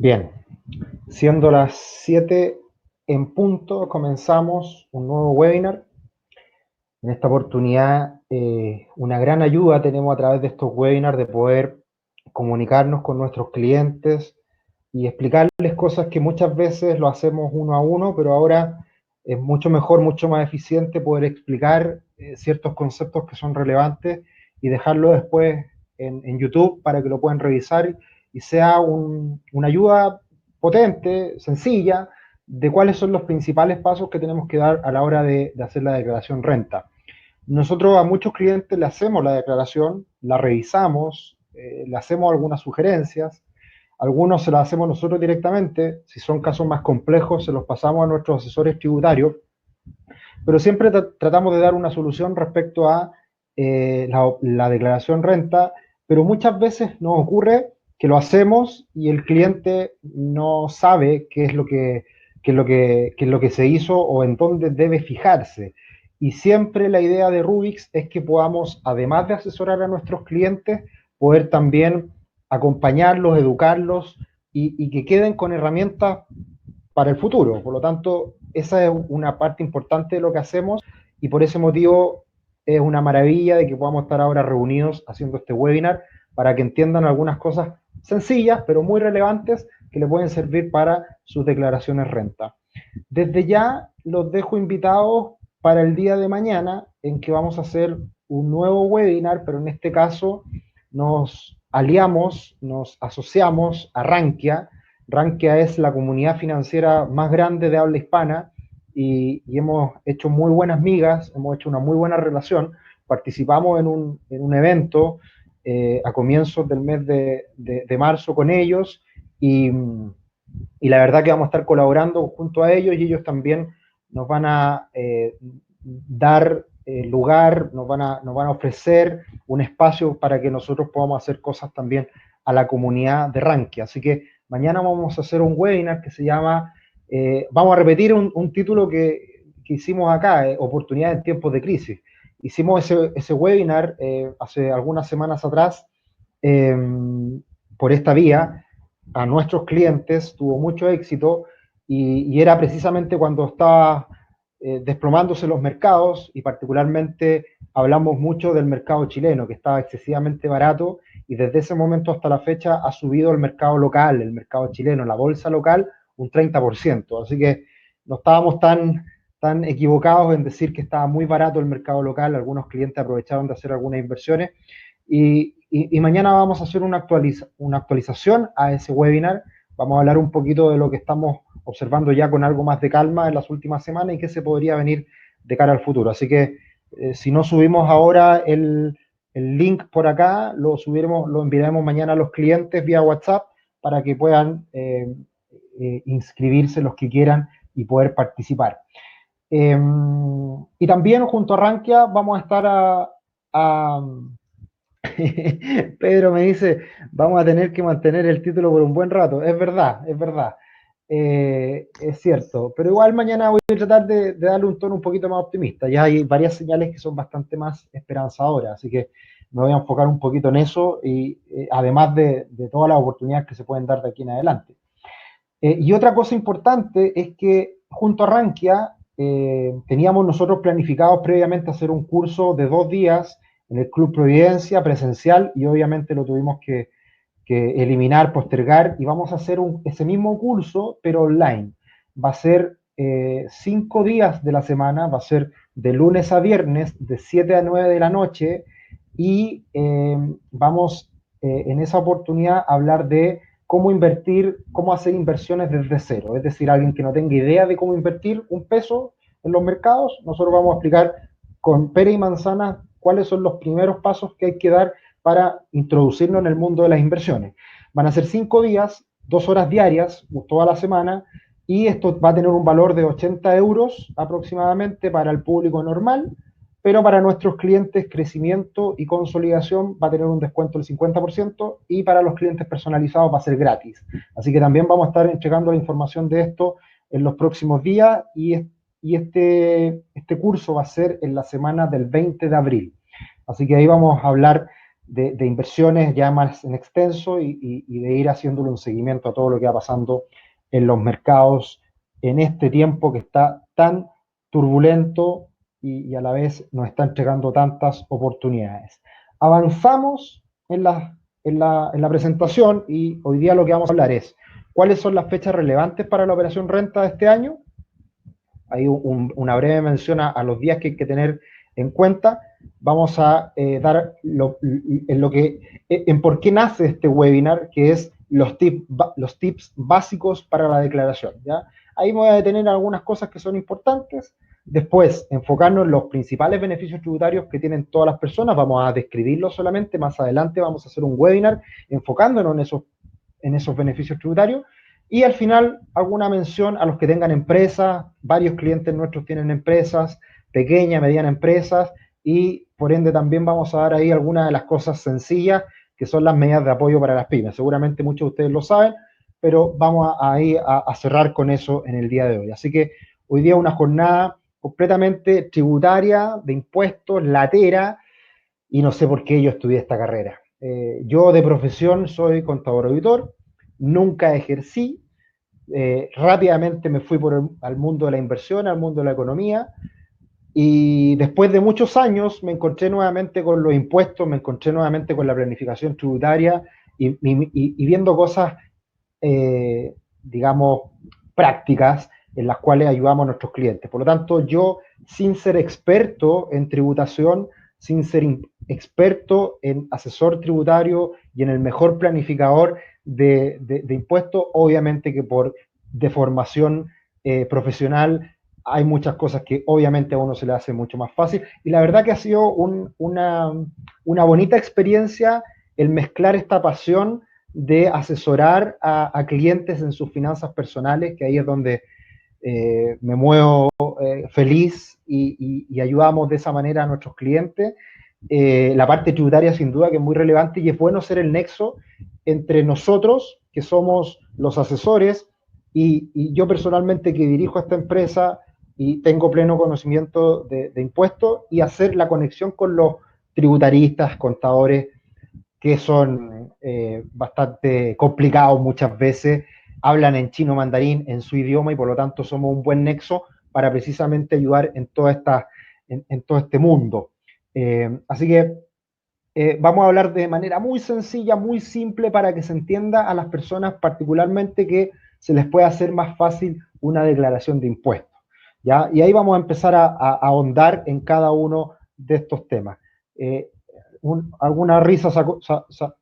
Bien, siendo las 7 en punto, comenzamos un nuevo webinar. En esta oportunidad, una gran ayuda tenemos a través de estos webinars de poder comunicarnos con nuestros clientes y explicarles cosas que muchas veces lo hacemos uno a uno, pero ahora es mucho mejor, mucho más eficiente poder explicar ciertos conceptos que son relevantes y dejarlo después en YouTube para que lo puedan revisar y sea una ayuda potente, sencilla, de cuáles son los principales pasos que tenemos que dar a la hora de hacer la declaración renta. Nosotros a muchos clientes le hacemos la declaración, la revisamos, le hacemos algunas sugerencias, algunos se las hacemos nosotros directamente, si son casos más complejos se los pasamos a nuestros asesores tributarios, pero siempre tratamos de dar una solución respecto a la declaración renta, pero muchas veces nos ocurre que lo hacemos y el cliente no sabe qué es lo que se hizo o en dónde debe fijarse. Y siempre la idea de Rubix es que podamos, además de asesorar a nuestros clientes, poder también acompañarlos, educarlos y que queden con herramientas para el futuro. Por lo tanto, esa es una parte importante de lo que hacemos y por ese motivo es una maravilla de que podamos estar ahora reunidos haciendo este webinar para que entiendan algunas cosas sencillas pero muy relevantes que le pueden servir para sus declaraciones renta. Desde ya los dejo invitados para el día de mañana en que vamos a hacer un nuevo webinar, pero en este caso nos aliamos, nos asociamos a Rankia. Rankia es la comunidad financiera más grande de habla hispana y hemos hecho muy buenas migas, hemos hecho una muy buena relación. Participamos en un evento a comienzos del mes de marzo con ellos y la verdad que vamos a estar colaborando junto a ellos y ellos también nos van a dar lugar, nos van a ofrecer un espacio para que nosotros podamos hacer cosas también a la comunidad de Rankia. Así que mañana vamos a hacer un webinar que se llama, vamos a repetir un título que hicimos acá, Oportunidades en tiempos de crisis. Hicimos ese webinar hace algunas semanas atrás eh, por esta vía a nuestros clientes, tuvo mucho éxito y era precisamente cuando estaba desplomándose los mercados y particularmente hablamos mucho del mercado chileno que estaba excesivamente barato y desde ese momento hasta la fecha ha subido el mercado local, el mercado chileno, la bolsa local un 30%, así que no estábamos tan equivocados en decir que estaba muy barato el mercado local, algunos clientes aprovecharon de hacer algunas inversiones y mañana vamos a hacer una actualización a ese webinar. Vamos a hablar un poquito de lo que estamos observando ya con algo más de calma en las últimas semanas y qué se podría venir de cara al futuro. Así que si no subimos ahora el link por acá, lo enviaremos mañana a los clientes vía WhatsApp para que puedan inscribirse los que quieran y poder participar. Y también junto a Rankia vamos a estar a Pedro me dice, vamos a tener que mantener el título por un buen rato. Es verdad, es verdad. Es cierto. Pero igual mañana voy a tratar de darle un tono un poquito más optimista. Ya hay varias señales que son bastante más esperanzadoras, así que me voy a enfocar un poquito en eso y además de todas las oportunidades que se pueden dar de aquí en adelante. Y otra cosa importante es que junto a Rankia teníamos nosotros planificados previamente hacer un curso de 2 días en el Club Providencia presencial y obviamente lo tuvimos que eliminar, postergar y vamos a hacer ese mismo curso pero online. Va a ser 5 días de la semana, va a ser de lunes a viernes de 7 a 9 de la noche y vamos en esa oportunidad a hablar de cómo invertir, cómo hacer inversiones desde cero. Es decir, alguien que no tenga idea de cómo invertir un peso en los mercados, nosotros vamos a explicar con pera y manzana cuáles son los primeros pasos que hay que dar para introducirnos en el mundo de las inversiones. Van a ser 5 días, 2 horas diarias, toda la semana, y esto va a tener un valor de 80 euros aproximadamente para el público normal, pero para nuestros clientes crecimiento y consolidación va a tener un descuento del 50% y para los clientes personalizados va a ser gratis. Así que también vamos a estar entregando la información de esto en los próximos días y este curso va a ser en la semana del 20 de abril. Así que ahí vamos a hablar de inversiones ya más en extenso y de ir haciéndole un seguimiento a todo lo que va pasando en los mercados en este tiempo que está tan turbulento y a la vez nos está entregando tantas oportunidades. Avanzamos en la presentación y hoy día lo que vamos a hablar es cuáles son las fechas relevantes para la operación renta de este año. Hay una breve mención a los días que hay que tener en cuenta. Vamos a dar en por qué nace este webinar, que es los tips básicos para la declaración. ¿ya? Ahí me voy a detener algunas cosas que son importantes. Después, enfocarnos en los principales beneficios tributarios que tienen todas las personas. Vamos a describirlos solamente. Más adelante vamos a hacer un webinar enfocándonos en esos beneficios tributarios. Y al final, alguna mención a los que tengan empresas. Varios clientes nuestros tienen empresas, pequeñas, medianas empresas, y por ende también vamos a dar ahí algunas de las cosas sencillas que son las medidas de apoyo para las pymes. Seguramente muchos de ustedes lo saben, pero vamos a cerrar con eso en el día de hoy. Así que hoy día una jornada completamente tributaria, de impuestos, latera, y no sé por qué yo estudié esta carrera. Yo de profesión soy contador auditor, nunca ejercí, rápidamente me fui al mundo de la inversión, al mundo de la economía, y después de muchos años me encontré nuevamente con los impuestos, me encontré nuevamente con la planificación tributaria y viendo cosas, digamos, prácticas en las cuales ayudamos a nuestros clientes. Por lo tanto, yo, sin ser experto en tributación, sin ser experto en asesor tributario y en el mejor planificador de impuestos, obviamente que por deformación profesional hay muchas cosas que obviamente a uno se le hace mucho más fácil. Y la verdad que ha sido una bonita experiencia el mezclar esta pasión de asesorar a clientes en sus finanzas personales, que ahí es donde me muevo feliz y ayudamos de esa manera a nuestros clientes. La parte tributaria sin duda que es muy relevante y es bueno ser el nexo entre nosotros, que somos los asesores, y yo personalmente que dirijo esta empresa y tengo pleno conocimiento de impuestos, y hacer la conexión con los tributaristas, contadores, que son bastante complicados muchas veces, hablan en chino mandarín, en su idioma, y por lo tanto somos un buen nexo para precisamente ayudar en todo este mundo. Así que vamos a hablar de manera muy sencilla, muy simple, para que se entienda a las personas particularmente que se les pueda hacer más fácil una declaración de impuestos. ¿ya? Y ahí vamos a empezar a ahondar en cada uno de estos temas. Alguna risa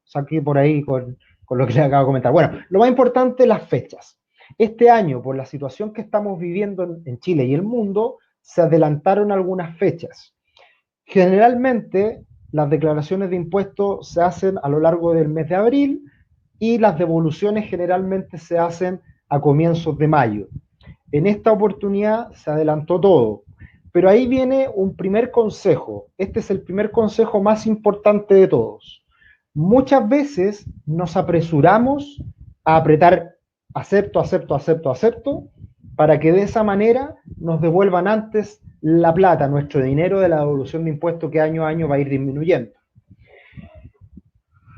saqué por ahí con lo que les acabo de comentar. Bueno, lo más importante, las fechas. Este año, por la situación que estamos viviendo en Chile y el mundo, se adelantaron algunas fechas. Generalmente, las declaraciones de impuestos se hacen a lo largo del mes de abril y las devoluciones generalmente se hacen a comienzos de mayo. En esta oportunidad se adelantó todo, pero ahí viene un primer consejo. Este es el primer consejo más importante de todos. Muchas veces nos apresuramos a apretar acepto, acepto, acepto, acepto, para que de esa manera nos devuelvan antes la plata, nuestro dinero de la devolución de impuestos, que año a año va a ir disminuyendo.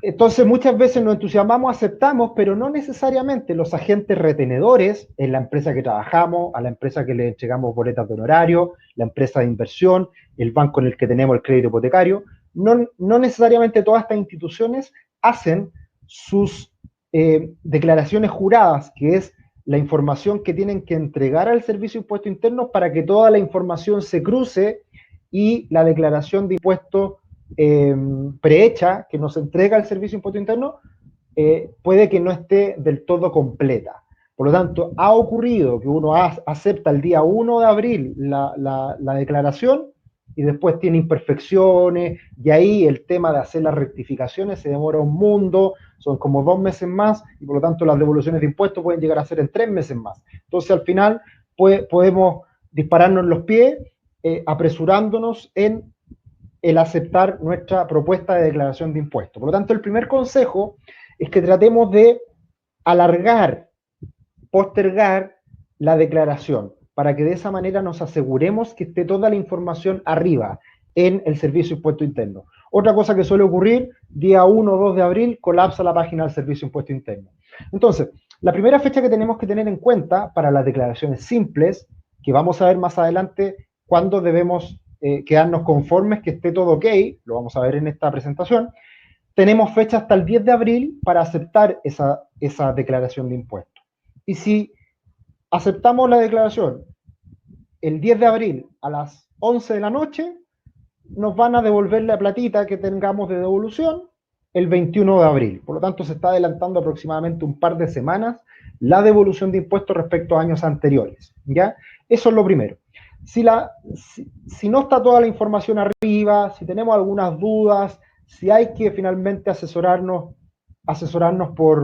Entonces muchas veces nos entusiasmamos, aceptamos, pero no necesariamente los agentes retenedores en la empresa que trabajamos, a la empresa que le entregamos boletas de honorario, la empresa de inversión, el banco en el que tenemos el crédito hipotecario, no necesariamente todas estas instituciones hacen sus declaraciones juradas, que es la información que tienen que entregar al Servicio de Impuestos Internos para que toda la información se cruce y la declaración de impuestos prehecha que nos entrega el Servicio de Impuesto Interno puede que no esté del todo completa. Por lo tanto, ha ocurrido que uno acepta el día 1 de abril la declaración y después tiene imperfecciones, y ahí el tema de hacer las rectificaciones se demora un mundo, son como 2 meses más, y por lo tanto las devoluciones de impuestos pueden llegar a ser en 3 meses más. Entonces al final podemos dispararnos los pies apresurándonos en el aceptar nuestra propuesta de declaración de impuestos. Por lo tanto, el primer consejo es que tratemos de alargar, postergar la declaración, para que de esa manera nos aseguremos que esté toda la información arriba en el Servicio de Impuesto Interno. Otra cosa que suele ocurrir, día 1 o 2 de abril, colapsa la página del Servicio de Impuesto Interno. Entonces, la primera fecha que tenemos que tener en cuenta para las declaraciones simples, que vamos a ver más adelante cuándo debemos quedarnos conformes, que esté todo ok, lo vamos a ver en esta presentación, tenemos fecha hasta el 10 de abril para aceptar esa declaración de impuestos. Y si aceptamos la declaración el 10 de abril a las 11 de la noche, nos van a devolver la platita que tengamos de devolución el 21 de abril. Por lo tanto, se está adelantando aproximadamente un par de semanas la devolución de impuestos respecto a años anteriores. ¿Ya? Eso es lo primero. Si no está toda la información arriba, si tenemos algunas dudas, si hay que finalmente asesorarnos por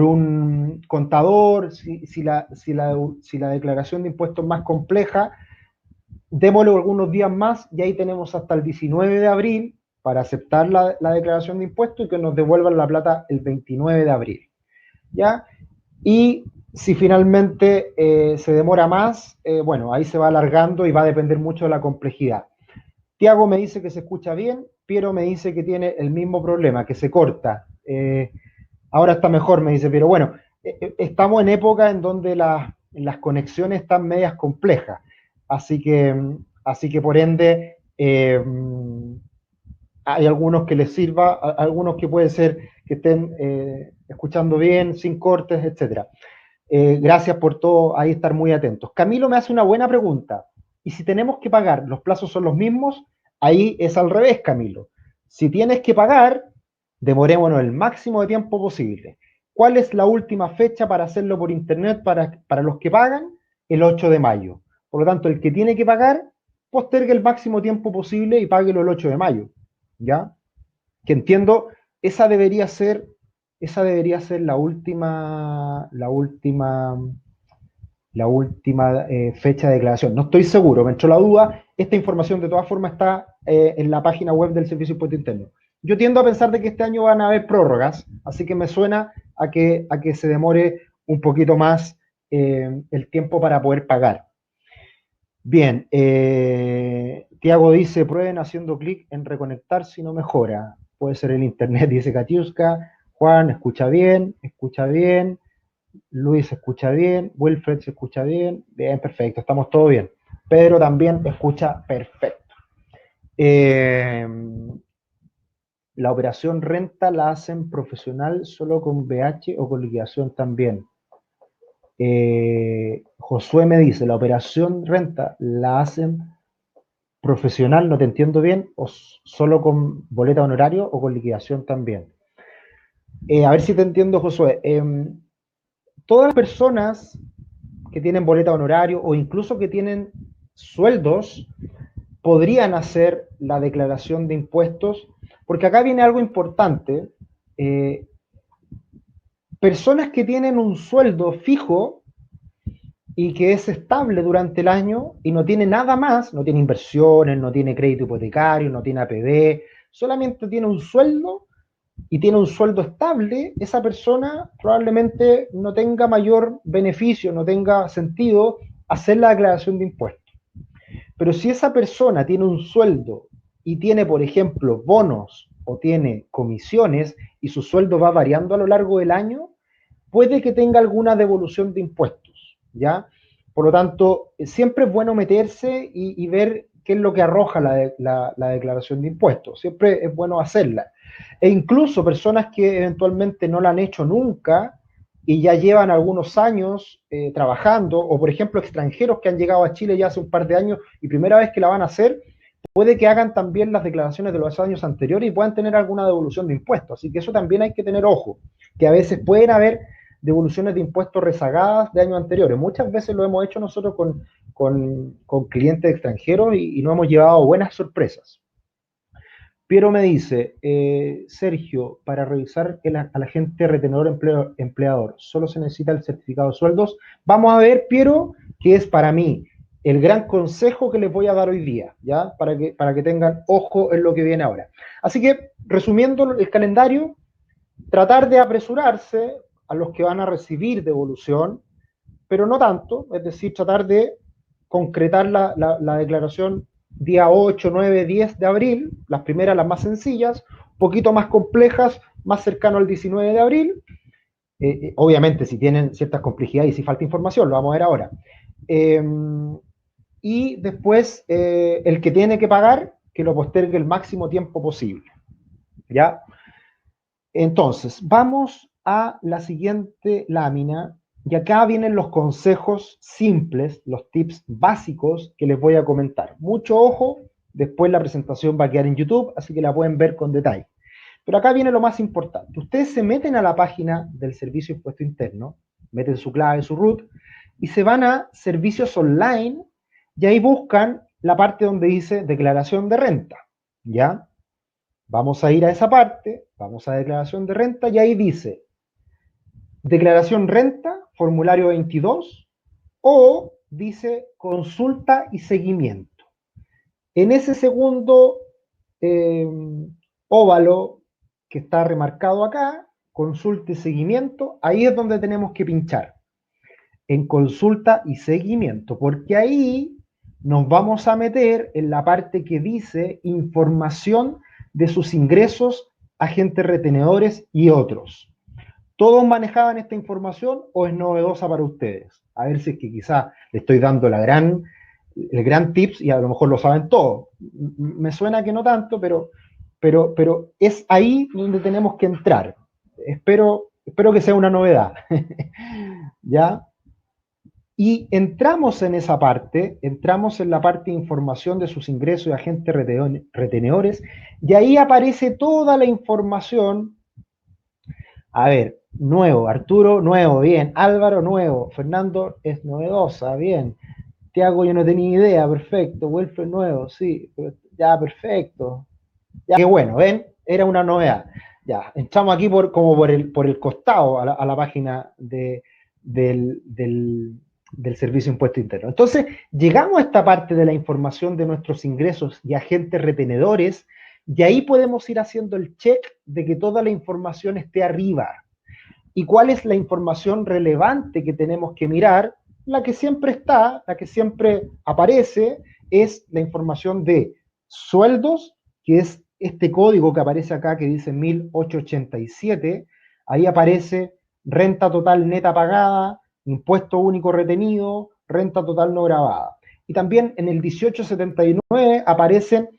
un contador, si la declaración de impuestos es más compleja, démosle algunos días más y ahí tenemos hasta el 19 de abril para aceptar la declaración de impuestos y que nos devuelvan la plata el 29 de abril. ¿Ya? Y si finalmente se demora más, bueno, ahí se va alargando y va a depender mucho de la complejidad. Tiago me dice que se escucha bien, Piero me dice que tiene el mismo problema, que se corta. Ahora está mejor, me dice, pero bueno, estamos en época en donde las conexiones están medias complejas, así que por ende hay algunos que les sirva, algunos que puede ser que estén escuchando bien, sin cortes, etcétera. Gracias por todo, ahí estar muy atentos. Camilo me hace una buena pregunta. ¿Y si tenemos que pagar, los plazos son los mismos? Ahí es al revés, Camilo. Si tienes que pagar, demorémonos el máximo de tiempo posible. ¿Cuál es la última fecha para hacerlo por internet para los que pagan? El 8 de mayo. Por lo tanto, el que tiene que pagar, postergue el máximo tiempo posible y páguelo el 8 de mayo. ¿Ya? Que entiendo, esa debería ser la última fecha de declaración. No estoy seguro, me entró la duda. Esta información de todas formas está en la página web del Servicio de Impuesto Interno. Yo tiendo a pensar de que este año van a haber prórrogas, así que me suena a que se demore un poquito más el tiempo para poder pagar. Bien, Tiago dice, prueben haciendo clic en reconectar si no mejora. Puede ser el internet, dice Katiuska. Juan, escucha bien, escucha bien. Luis escucha bien, Wilfred se escucha bien. Bien, perfecto, estamos todos bien. Pedro también escucha perfecto. La operación renta la hacen profesional solo con BH o con liquidación también. Josué me dice, la operación renta la hacen profesional, no te entiendo bien, o solo con boleta honorario o con liquidación también. A ver si te entiendo, Josué. Todas las personas que tienen boleta honorario o incluso que tienen sueldos podrían hacer la declaración de impuestos, porque acá viene algo importante. Personas que tienen un sueldo fijo y que es estable durante el año y no tiene nada más, no tiene inversiones, no tiene crédito hipotecario, no tiene APB, solamente tiene un sueldo y tiene un sueldo estable, esa persona probablemente no tenga mayor beneficio, no tenga sentido hacer la declaración de impuestos. Pero si esa persona tiene un sueldo y tiene, por ejemplo, bonos o tiene comisiones y su sueldo va variando a lo largo del año, puede que tenga alguna devolución de impuestos, ¿ya? Por lo tanto, siempre es bueno meterse y ver qué es lo que arroja la declaración de impuestos. Siempre es bueno hacerla. E incluso personas que eventualmente no la han hecho nunca y ya llevan algunos años trabajando, o por ejemplo extranjeros que han llegado a Chile ya hace un par de años y primera vez que la van a hacer, puede que hagan también las declaraciones de los años anteriores y puedan tener alguna devolución de impuestos. Así que eso también hay que tener ojo, que a veces pueden haber devoluciones de impuestos rezagadas de años anteriores. Muchas veces lo hemos hecho nosotros con clientes extranjeros y nos hemos llevado buenas sorpresas. Piero me dice, Sergio, para revisar al agente retenedor empleador, solo se necesita el certificado de sueldos. Vamos a ver, Piero, que es para mí el gran consejo que les voy a dar hoy día, ¿ya? Para que tengan ojo en lo que viene ahora. Así que, resumiendo el calendario, tratar de apresurarse a los que van a recibir devolución, pero no tanto, es decir, tratar de concretar la declaración día 8, 9, 10 de abril, las primeras las más sencillas, un poquito más complejas, más cercano al 19 de abril, obviamente si tienen ciertas complejidades y si falta información, lo vamos a ver ahora. Eh, y después el que tiene que pagar, que lo postergue el máximo tiempo posible. ¿Ya? Entonces, vamos a la siguiente lámina y acá vienen los consejos simples, los tips básicos que les voy a comentar. Mucho ojo, después la presentación va a quedar en YouTube, así que la pueden ver con detalle. Pero acá viene lo más importante. Ustedes se meten a la página del Servicio de Impuesto Interno, meten su clave, su root, y se van a servicios online y ahí buscan la parte donde dice declaración de renta. ¿Ya? Vamos a ir a esa parte, vamos a declaración de renta y ahí dice declaración renta, formulario 22 o dice consulta y seguimiento. En ese segundo eh, óvalo que está remarcado acá, consulta y seguimiento, ahí es donde tenemos que pinchar, en consulta y seguimiento, porque ahí nos vamos a meter en la parte que dice información de sus ingresos, agentes retenedores y otros. ¿Todos manejaban esta información o es novedosa para ustedes? A ver si es que quizá le estoy dando el gran tips y a lo mejor lo saben todos. Me suena que no tanto, pero es ahí donde tenemos que entrar. Espero que sea una novedad. ¿Ya? Y entramos en esa parte, entramos en la parte de información de sus ingresos y agentes retenedores, y ahí aparece toda la información. A ver, nuevo, Arturo, nuevo, bien, Álvaro, nuevo, Fernando es novedosa, bien, Tiago, yo no tenía idea, perfecto, Wilfred, nuevo, sí, ya, perfecto, ya, qué bueno, ¿ven? Era una novedad. Ya, entramos aquí como por el costado a la página del Servicio de Impuesto Interno. Entonces, llegamos a esta parte de la información de nuestros ingresos y agentes retenedores, y ahí podemos ir haciendo el check de que toda la información esté arriba. ¿Y cuál es la información relevante que tenemos que mirar? La que siempre está, la que siempre aparece, es la información de sueldos, que es este código que aparece acá que dice 1887. Ahí aparece renta total neta pagada, impuesto único retenido, renta total no grabada. Y también en el 1879 aparece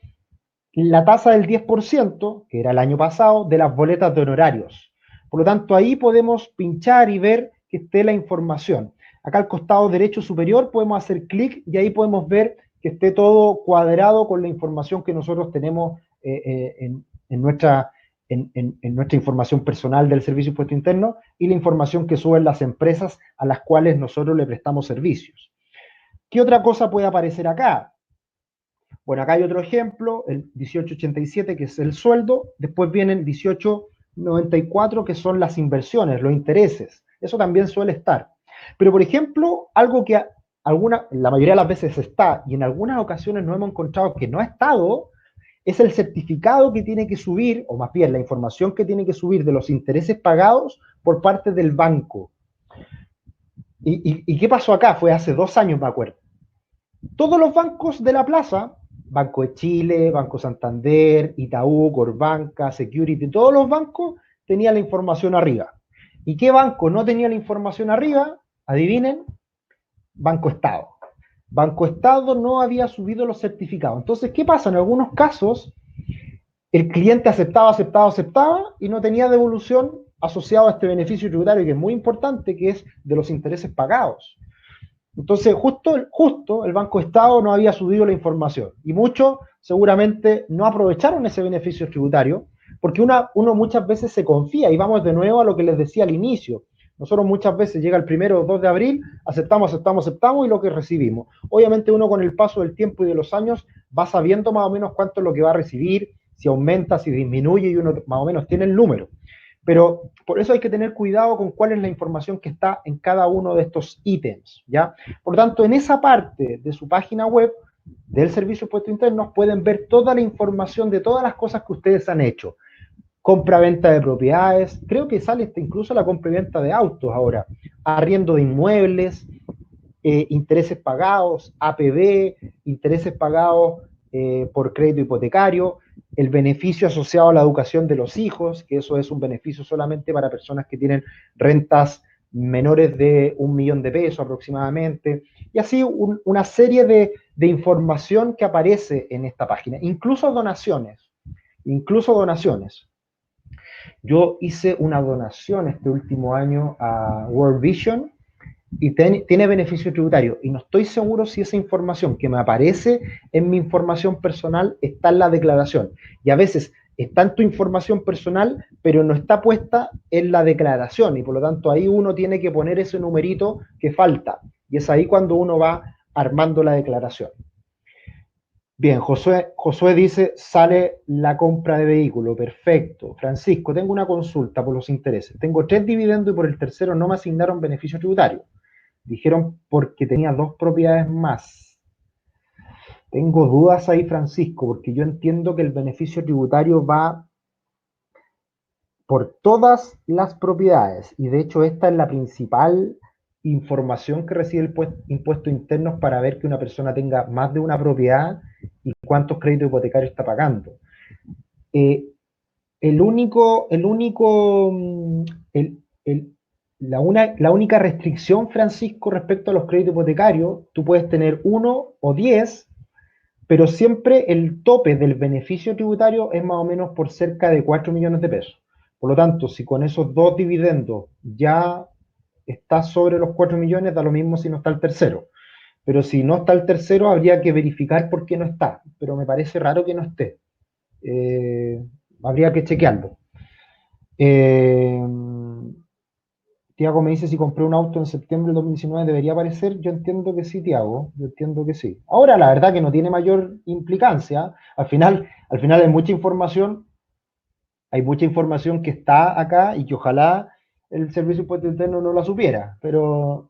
la tasa del 10%, que era el año pasado, de las boletas de honorarios. Por lo tanto, ahí podemos pinchar y ver que esté la información. Acá al costado derecho superior podemos hacer clic y ahí podemos ver que esté todo cuadrado con la información que nosotros tenemos en nuestra información personal del Servicio de Impuesto Interno y la información que suben las empresas a las cuales nosotros le prestamos servicios. ¿Qué otra cosa puede aparecer acá? Bueno, acá hay otro ejemplo, el 1887, que es el sueldo, después viene el 1894, que son las inversiones, los intereses. Eso también suele estar. Pero, por ejemplo, algo que la mayoría de las veces está y en algunas ocasiones no hemos encontrado que no ha estado, es el certificado que tiene que subir, o más bien la información que tiene que subir de los intereses pagados por parte del banco. ¿Y qué pasó acá? Fue hace 2 años, me acuerdo. Todos los bancos de la plaza, Banco de Chile, Banco Santander, Itaú, Corbanca, Security, todos los bancos tenían la información arriba. ¿Y qué banco no tenía la información arriba? Adivinen, Banco Estado. Banco Estado no había subido los certificados. Entonces, ¿qué pasa? En algunos casos, el cliente aceptaba y no tenía devolución asociado a este beneficio tributario que es muy importante, que es de los intereses pagados. Entonces, justo el Banco Estado no había subido la información y muchos seguramente no aprovecharon ese beneficio tributario porque uno muchas veces se confía y vamos de nuevo a lo que les decía al inicio. Nosotros muchas veces llega el 1 o 2 de abril, aceptamos y lo que recibimos. Obviamente uno con el paso del tiempo y de los años va sabiendo más o menos cuánto es lo que va a recibir, si aumenta, si disminuye y uno más o menos tiene el número. Pero por eso hay que tener cuidado con cuál es la información que está en cada uno de estos ítems, ¿ya? Por lo tanto, en esa parte de su página web del Servicio de Impuestos Internos pueden ver toda la información de todas las cosas que ustedes han hecho. Compra-venta de propiedades, creo que sale incluso la compra y venta de autos ahora, arriendo de inmuebles, intereses pagados, APB, intereses pagados por crédito hipotecario, el beneficio asociado a la educación de los hijos, que eso es un beneficio solamente para personas que tienen rentas menores de 1 millón de pesos aproximadamente, y así una serie de información que aparece en esta página, incluso donaciones, incluso donaciones. Yo hice una donación este último año a World Vision y tiene beneficio tributario. Y no estoy seguro si esa información que me aparece en mi información personal está en la declaración. Y a veces está en tu información personal, pero no está puesta en la declaración. Y por lo tanto ahí uno tiene que poner ese numerito que falta. Y es ahí cuando uno va armando la declaración. Bien, Josué dice, sale la compra de vehículo, perfecto. Francisco, tengo una consulta por los intereses. Tengo 3 dividendos y por el tercero no me asignaron beneficio tributario. Dijeron porque tenía 2 propiedades más. Tengo dudas ahí, Francisco, porque yo entiendo que el beneficio tributario va por todas las propiedades y de hecho esta es la principal información que recibe el impuesto interno para ver que una persona tenga más de una propiedad y cuántos créditos hipotecarios está pagando. Eh, el único, el único, la única restricción, Francisco, respecto a los créditos hipotecarios, tú puedes tener 1 o 10, pero siempre el tope del beneficio tributario es más o menos por cerca de 4 millones de pesos. Por lo tanto, si con esos 2 dividendos ya está sobre los 4 millones, da lo mismo si no está el tercero. Pero si no está el tercero, habría que verificar por qué no está. Pero me parece raro que no esté. Habría que chequearlo. Eh, Tiago me dice si compré un auto en septiembre del 2019 debería aparecer. Yo entiendo que sí, Tiago. Yo entiendo que sí. Ahora, la verdad que no tiene mayor implicancia. Al final hay mucha información que está acá y que ojalá el Servicio de Impuesto Interno no la supiera. Pero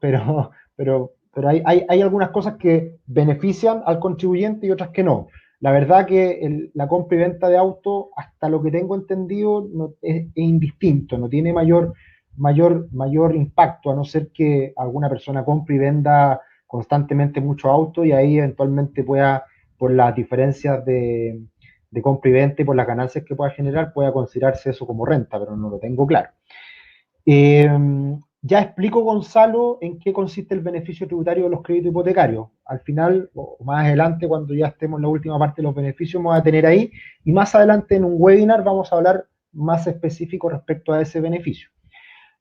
hay algunas cosas que benefician al contribuyente y otras que no. La verdad que la compra y venta de auto, hasta lo que tengo entendido, no, es indistinto, no tiene mayor impacto, a no ser que alguna persona compre y venda constantemente mucho auto y ahí eventualmente pueda, por las diferencias de compra y venta y por las ganancias que pueda generar, pueda considerarse eso como renta, pero no lo tengo claro. Eh, ya explico, Gonzalo, en qué consiste el beneficio tributario de los créditos hipotecarios. Al final, o más adelante, cuando ya estemos en la última parte de los beneficios, vamos a tener ahí, y más adelante en un webinar vamos a hablar más específico respecto a ese beneficio.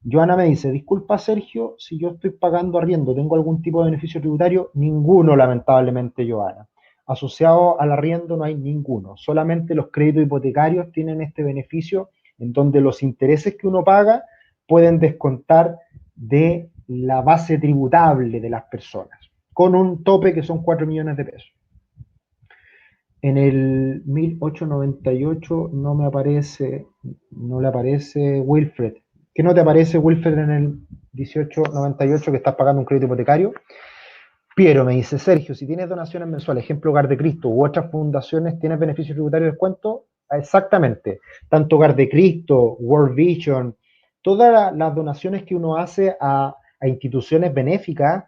Joana me dice, disculpa Sergio, si yo estoy pagando arriendo, ¿tengo algún tipo de beneficio tributario? Ninguno, lamentablemente, Joana. Asociado al arriendo no hay ninguno. Solamente los créditos hipotecarios tienen este beneficio en donde los intereses que uno paga pueden descontar de la base tributable de las personas, con un tope que son 4 millones de pesos. En el 1898 no me aparece, no le aparece Wilfred. ¿Qué no te aparece, Wilfred, en el 1898 que estás pagando un crédito hipotecario? Piero me dice, Sergio, si tienes donaciones mensuales, ejemplo Hogar de Cristo u otras fundaciones, ¿tienes beneficio tributario de descuento? Exactamente. Tanto Hogar de Cristo, World Vision, todas las donaciones que uno hace a instituciones benéficas,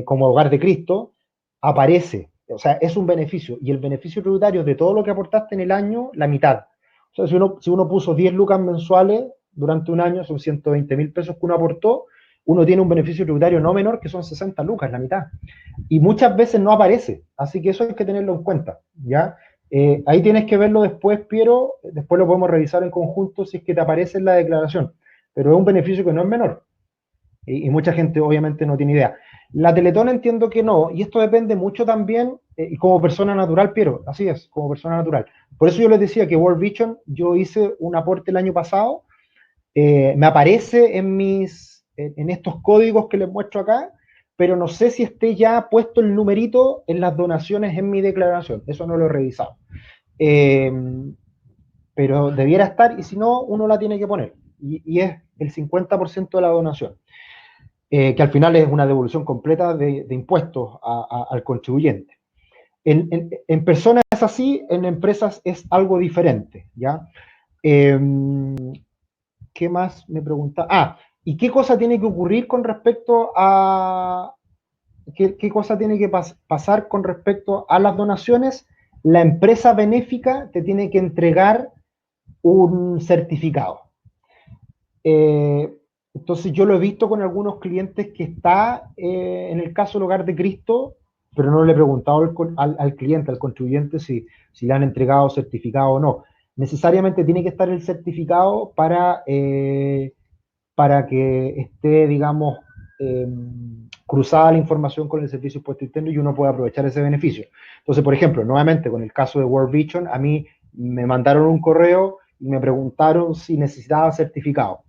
como Hogar de Cristo, aparece. O sea, es un beneficio. Y el beneficio tributario de todo lo que aportaste en el año, la mitad. O sea, si uno puso 10 lucas mensuales durante un año, son 120.000 pesos que uno aportó, uno tiene un beneficio tributario no menor que son 60 lucas, la mitad. Y muchas veces no aparece, así que eso hay que tenerlo en cuenta, ¿ya? Ahí tienes que verlo después, Piero, después lo podemos revisar en conjunto si es que te aparece en la declaración, pero es un beneficio que no es menor. Y mucha gente obviamente no tiene idea. La Teletón entiendo que no, y esto depende mucho también, y como persona natural, Piero, así es, como persona natural. Por eso yo les decía que World Vision, yo hice un aporte el año pasado, me aparece en estos códigos que les muestro acá, pero no sé si esté ya puesto el numerito en las donaciones en mi declaración, eso no lo he revisado. Eh, pero debiera estar, y si no, uno la tiene que poner, y es el 50% de la donación, que al final es una devolución completa de impuestos al contribuyente. En personas es así, en empresas es algo diferente, ¿ya? Eh, ¿Qué más me pregunta? ¿Y qué cosa tiene que ocurrir con respecto a... ¿Qué cosa tiene que pasar con respecto a las donaciones? la empresa benéfica te tiene que entregar un certificado. Entonces yo lo he visto con algunos clientes que está en el caso del Hogar de Cristo, pero no le he preguntado al cliente, al contribuyente, si le han entregado certificado o no. Necesariamente tiene que estar el certificado para que esté, digamos, eh, cruzada la información con el servicio de impuesto interno y uno pueda aprovechar ese beneficio. Entonces, por ejemplo, nuevamente con el caso de World Vision, a mí me mandaron un correo y me preguntaron si necesitaba certificado.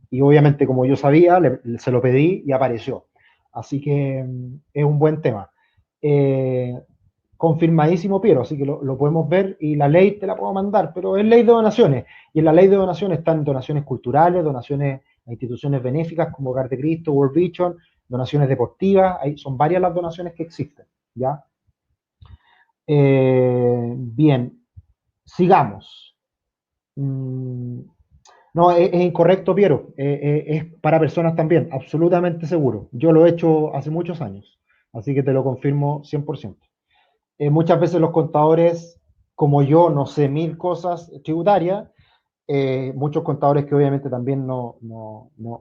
Y obviamente, como yo sabía, se lo pedí y apareció. Así que es un buen tema. Eh, confirmadísimo, Piero, así que lo podemos ver y la ley te la puedo mandar, pero es ley de donaciones. Y en la ley de donaciones están donaciones culturales, donaciones a instituciones benéficas como Hogar de Cristo, World Vision, donaciones deportivas, son varias las donaciones que existen. ¿Ya? Bien, sigamos. Mm, no, es incorrecto, Piero. Es para personas también, absolutamente seguro. Yo lo he hecho hace muchos años, así que te lo confirmo 100%. Muchas veces los contadores, como yo, no sé mil cosas tributarias, muchos contadores que obviamente también no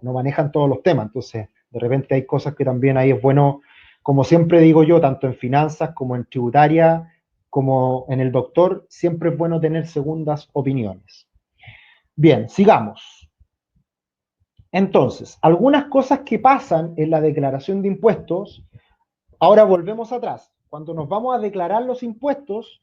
manejan todos los temas. Entonces, de repente hay cosas que también ahí es bueno, como siempre digo yo, tanto en finanzas como en tributaria, como en el doctor, siempre es bueno tener segundas opiniones. Bien, sigamos. Entonces, algunas cosas que pasan en la declaración de impuestos, ahora volvemos atrás. Cuando nos vamos a declarar los impuestos,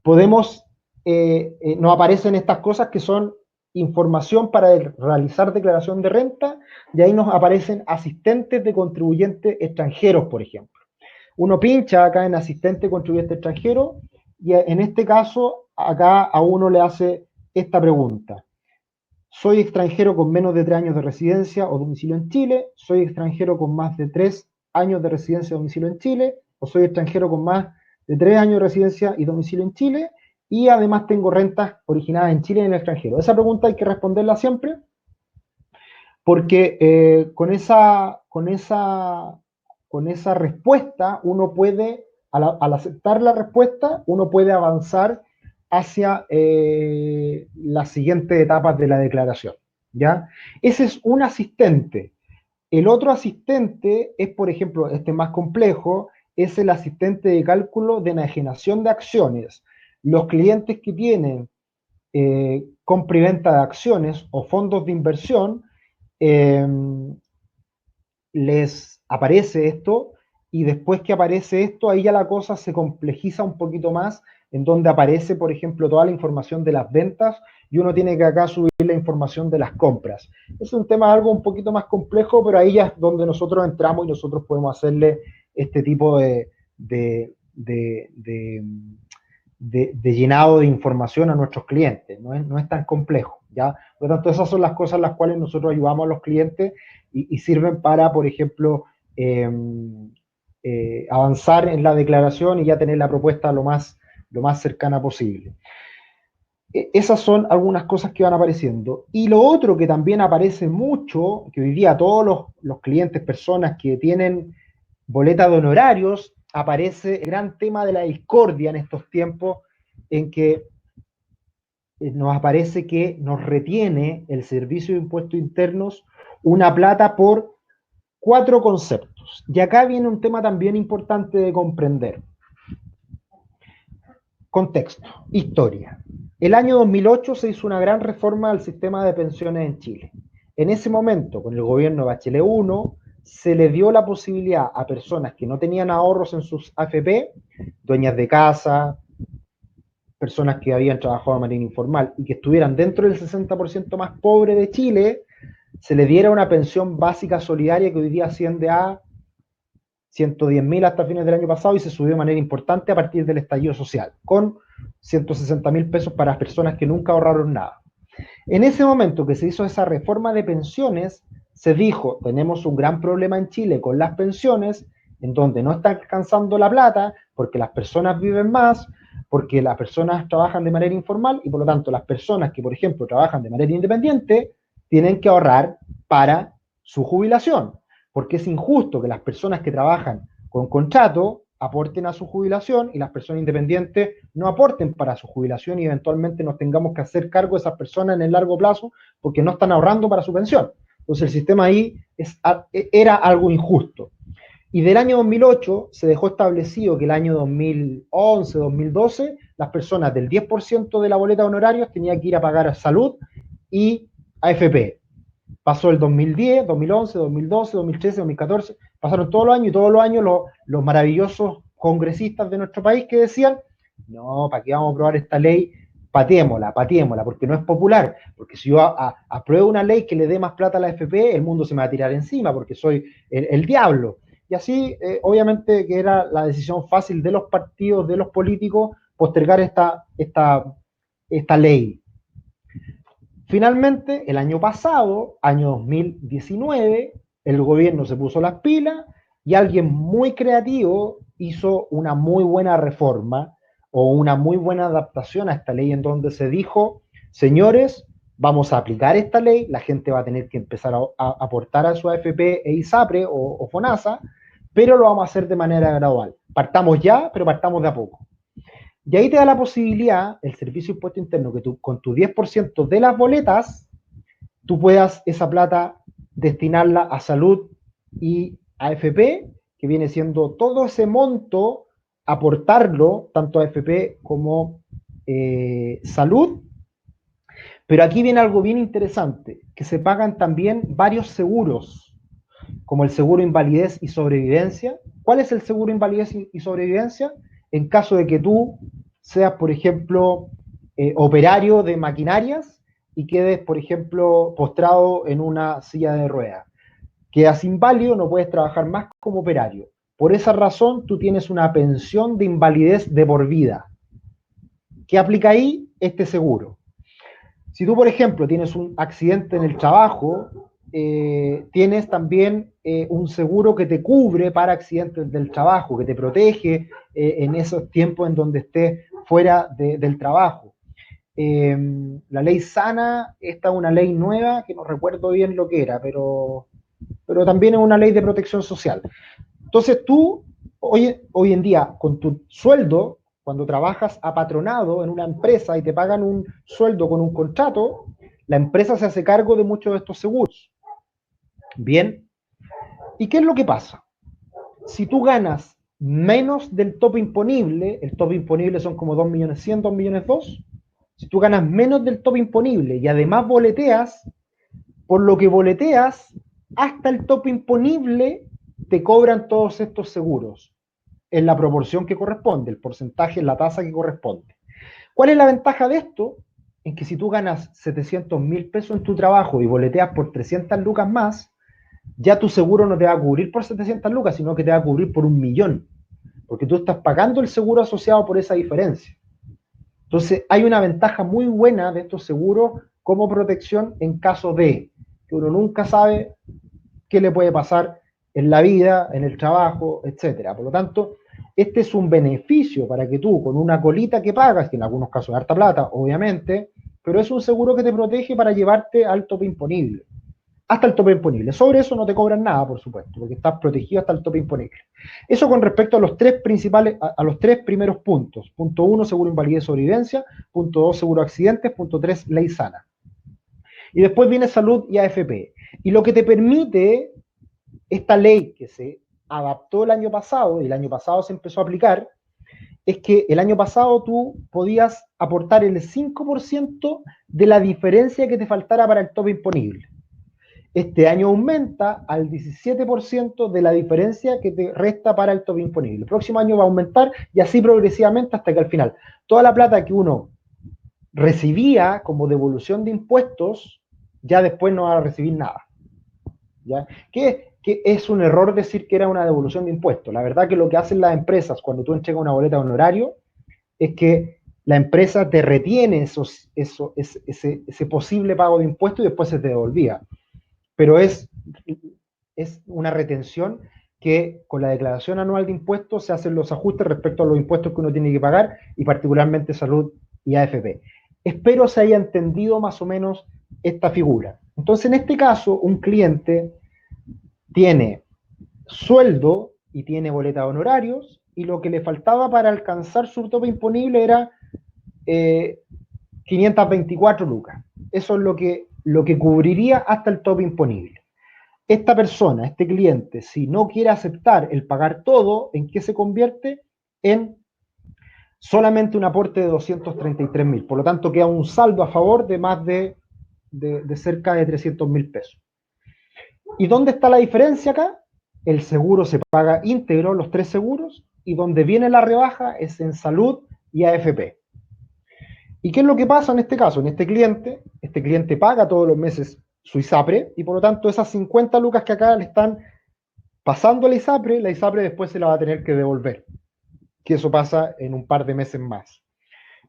podemos, nos aparecen estas cosas que son información para realizar declaración de renta, y ahí nos aparecen asistentes de contribuyentes extranjeros, por ejemplo. Uno pincha acá en asistente contribuyente extranjero, y en este caso, acá a uno le hace esta pregunta. Soy extranjero con menos de 3 años de residencia o domicilio en Chile, soy extranjero con más de 3 años de residencia o domicilio en Chile, o soy extranjero con más de 3 años de residencia y domicilio en Chile, y además tengo rentas originadas en Chile y en el extranjero. Esa pregunta hay que responderla siempre, porque con esa respuesta uno puede, al aceptar la respuesta, uno puede avanzar hacia las siguientes etapas de la declaración. ¿Ya? Ese es un asistente. El otro asistente es, por ejemplo, este más complejo, es el asistente de cálculo de enajenación de acciones. Los clientes que tienen compra y venta de acciones o fondos de inversión, eh, les aparece esto, y después que aparece esto, ahí ya la cosa se complejiza un poquito más, en donde aparece, por ejemplo, toda la información de las ventas, y uno tiene que acá subir la información de las compras. Es un tema algo un poquito más complejo, pero ahí ya es donde nosotros entramos y nosotros podemos hacerle este tipo de llenado de información a nuestros clientes. No es tan complejo, ¿ya? Por lo tanto, esas son las cosas en las cuales nosotros ayudamos a los clientes y sirven para, por ejemplo, eh, avanzar en la declaración y ya tener la propuesta lo más cercana posible. Esas son algunas cosas que van apareciendo. Y lo otro que también aparece mucho, que hoy día todos los clientes, personas que tienen boleta de honorarios, aparece el gran tema de la discordia en estos tiempos, en que nos aparece que nos retiene el Servicio de Impuestos Internos una plata por 4 conceptos. Y acá viene un tema también importante de comprender. Contexto, historia. El año 2008 se hizo una gran reforma al sistema de pensiones en Chile. En ese momento, con el gobierno de Bachelet 1, se le dio la posibilidad a personas que no tenían ahorros en sus AFP, dueñas de casa, personas que habían trabajado de manera informal y que estuvieran dentro del 60% más pobre de Chile, se le diera una pensión básica solidaria que hoy día asciende a 110.000 hasta fines del año pasado y se subió de manera importante a partir del estallido social, con 160.000 pesos para las personas que nunca ahorraron nada. En ese momento que se hizo esa reforma de pensiones, se dijo, tenemos un gran problema en Chile con las pensiones, en donde no está alcanzando la plata, porque las personas viven más, porque las personas trabajan de manera informal, y por lo tanto las personas que, por ejemplo, trabajan de manera independiente, tienen que ahorrar para su jubilación, porque es injusto que las personas que trabajan con contrato aporten a su jubilación y las personas independientes no aporten para su jubilación y eventualmente nos tengamos que hacer cargo de esas personas en el largo plazo porque no están ahorrando para su pensión. Entonces el sistema ahí era algo injusto. Y del año 2008 se dejó establecido que el año 2011, 2012, las personas del 10% de la boleta de honorarios tenían que ir a pagar a salud y AFP. Pasó el 2010, 2011, 2012, 2013, 2014, pasaron todos los años y todos los años los maravillosos congresistas de nuestro país que decían, no, ¿para qué vamos a aprobar esta ley? Pateémosla, porque no es popular, porque si yo apruebo una ley que le dé más plata a la AFP, el mundo se me va a tirar encima, porque soy el diablo. Y así, obviamente, que era la decisión fácil de los partidos, de los políticos, postergar esta ley. Finalmente, el año pasado, año 2019, el gobierno se puso las pilas y alguien muy creativo hizo una muy buena reforma o una muy buena adaptación a esta ley en donde se dijo, señores, vamos a aplicar esta ley, la gente va a tener que empezar a aportar a su AFP e ISAPRE o FONASA, pero lo vamos a hacer de manera gradual. Partamos ya, pero partamos de a poco. Y ahí te da la posibilidad, el Servicio de Impuesto Interno, que tú con tu 10% de las boletas, tú puedas esa plata destinarla a salud y AFP, que viene siendo todo ese monto, aportarlo tanto a AFP como salud. Pero aquí viene algo bien interesante, que se pagan también varios seguros, como el seguro invalidez y sobrevivencia. ¿Cuál es el seguro invalidez y sobrevivencia? En caso de que tú seas, por ejemplo, operario de maquinarias y quedes, por ejemplo, postrado en una silla de ruedas. Quedas inválido, no puedes trabajar más como operario. Por esa razón, tú tienes una pensión de invalidez de por vida. ¿Qué aplica ahí? Este seguro. Si tú, por ejemplo, tienes un accidente en el trabajo, tienes también un seguro que te cubre para accidentes del trabajo, que te protege en esos tiempos en donde estés fuera del trabajo. La ley Sana, esta es una ley nueva, que no recuerdo bien lo que era, pero también es una ley de protección social. Entonces tú, hoy en día, con tu sueldo, cuando trabajas apatronado en una empresa y te pagan un sueldo con un contrato, la empresa se hace cargo de muchos de estos seguros. Bien, ¿y qué es lo que pasa? Si tú ganas menos del tope imponible, el tope imponible son como 2.100.000, 2.200.000, si tú ganas menos del tope imponible y además boleteas, por lo que boleteas, hasta el tope imponible te cobran todos estos seguros en la proporción que corresponde, el porcentaje, la tasa que corresponde. ¿Cuál es la ventaja de esto? En que si tú ganas 700.000 pesos en tu trabajo y boleteas por 300 lucas más, ya tu seguro no te va a cubrir por 700 lucas, sino que te va a cubrir por 1.000.000, porque tú estás pagando el seguro asociado por esa diferencia. Entonces, hay una ventaja muy buena de estos seguros como protección en caso de que uno nunca sabe qué le puede pasar en la vida, en el trabajo, etcétera. Por lo tanto, este es un beneficio para que tú, con una colita que pagas, que en algunos casos es harta plata, obviamente, pero es un seguro que te protege para llevarte al tope imponible. Hasta el tope imponible. Sobre eso no te cobran nada, por supuesto, porque estás protegido hasta el tope imponible. Eso con respecto a los tres principales, a los tres primeros puntos. Punto 1, seguro invalidez y sobrevivencia. Punto 2, seguro accidentes. Punto 3, ley Sana. Y después viene salud y AFP. Y lo que te permite esta ley que se adaptó el año pasado, y el año pasado se empezó a aplicar, es que el año pasado tú podías aportar el 5% de la diferencia que te faltara para el tope imponible. Este año aumenta al 17% de la diferencia que te resta para el tope imponible. El próximo año va a aumentar y así progresivamente hasta que al final toda la plata que uno recibía como devolución de impuestos, ya después no va a recibir nada. ¿Ya? Que es un error decir que era una devolución de impuestos. La verdad que lo que hacen las empresas cuando tú entregas una boleta de honorario es que la empresa te retiene ese posible pago de impuestos y después se te devolvía. Pero es una retención que con la declaración anual de impuestos se hacen los ajustes respecto a los impuestos que uno tiene que pagar y particularmente salud y AFP. Espero se haya entendido más o menos esta figura. Entonces, en este caso, un cliente tiene sueldo y tiene boleta de honorarios y lo que le faltaba para alcanzar su tope imponible era 524 lucas. Eso es lo que cubriría hasta el tope imponible. Esta persona, este cliente, si no quiere aceptar el pagar todo, ¿en qué se convierte? En solamente un aporte de 233.000. Por lo tanto, queda un saldo a favor de más de cerca de 300.000 pesos. ¿Y dónde está la diferencia acá? El seguro se paga íntegro, los 3 seguros, y donde viene la rebaja es en salud y AFP. ¿Y qué es lo que pasa en este caso? En este cliente paga todos los meses su ISAPRE, y por lo tanto esas 50 lucas que acá le están pasando a la ISAPRE después se la va a tener que devolver, que eso pasa en un par de meses más.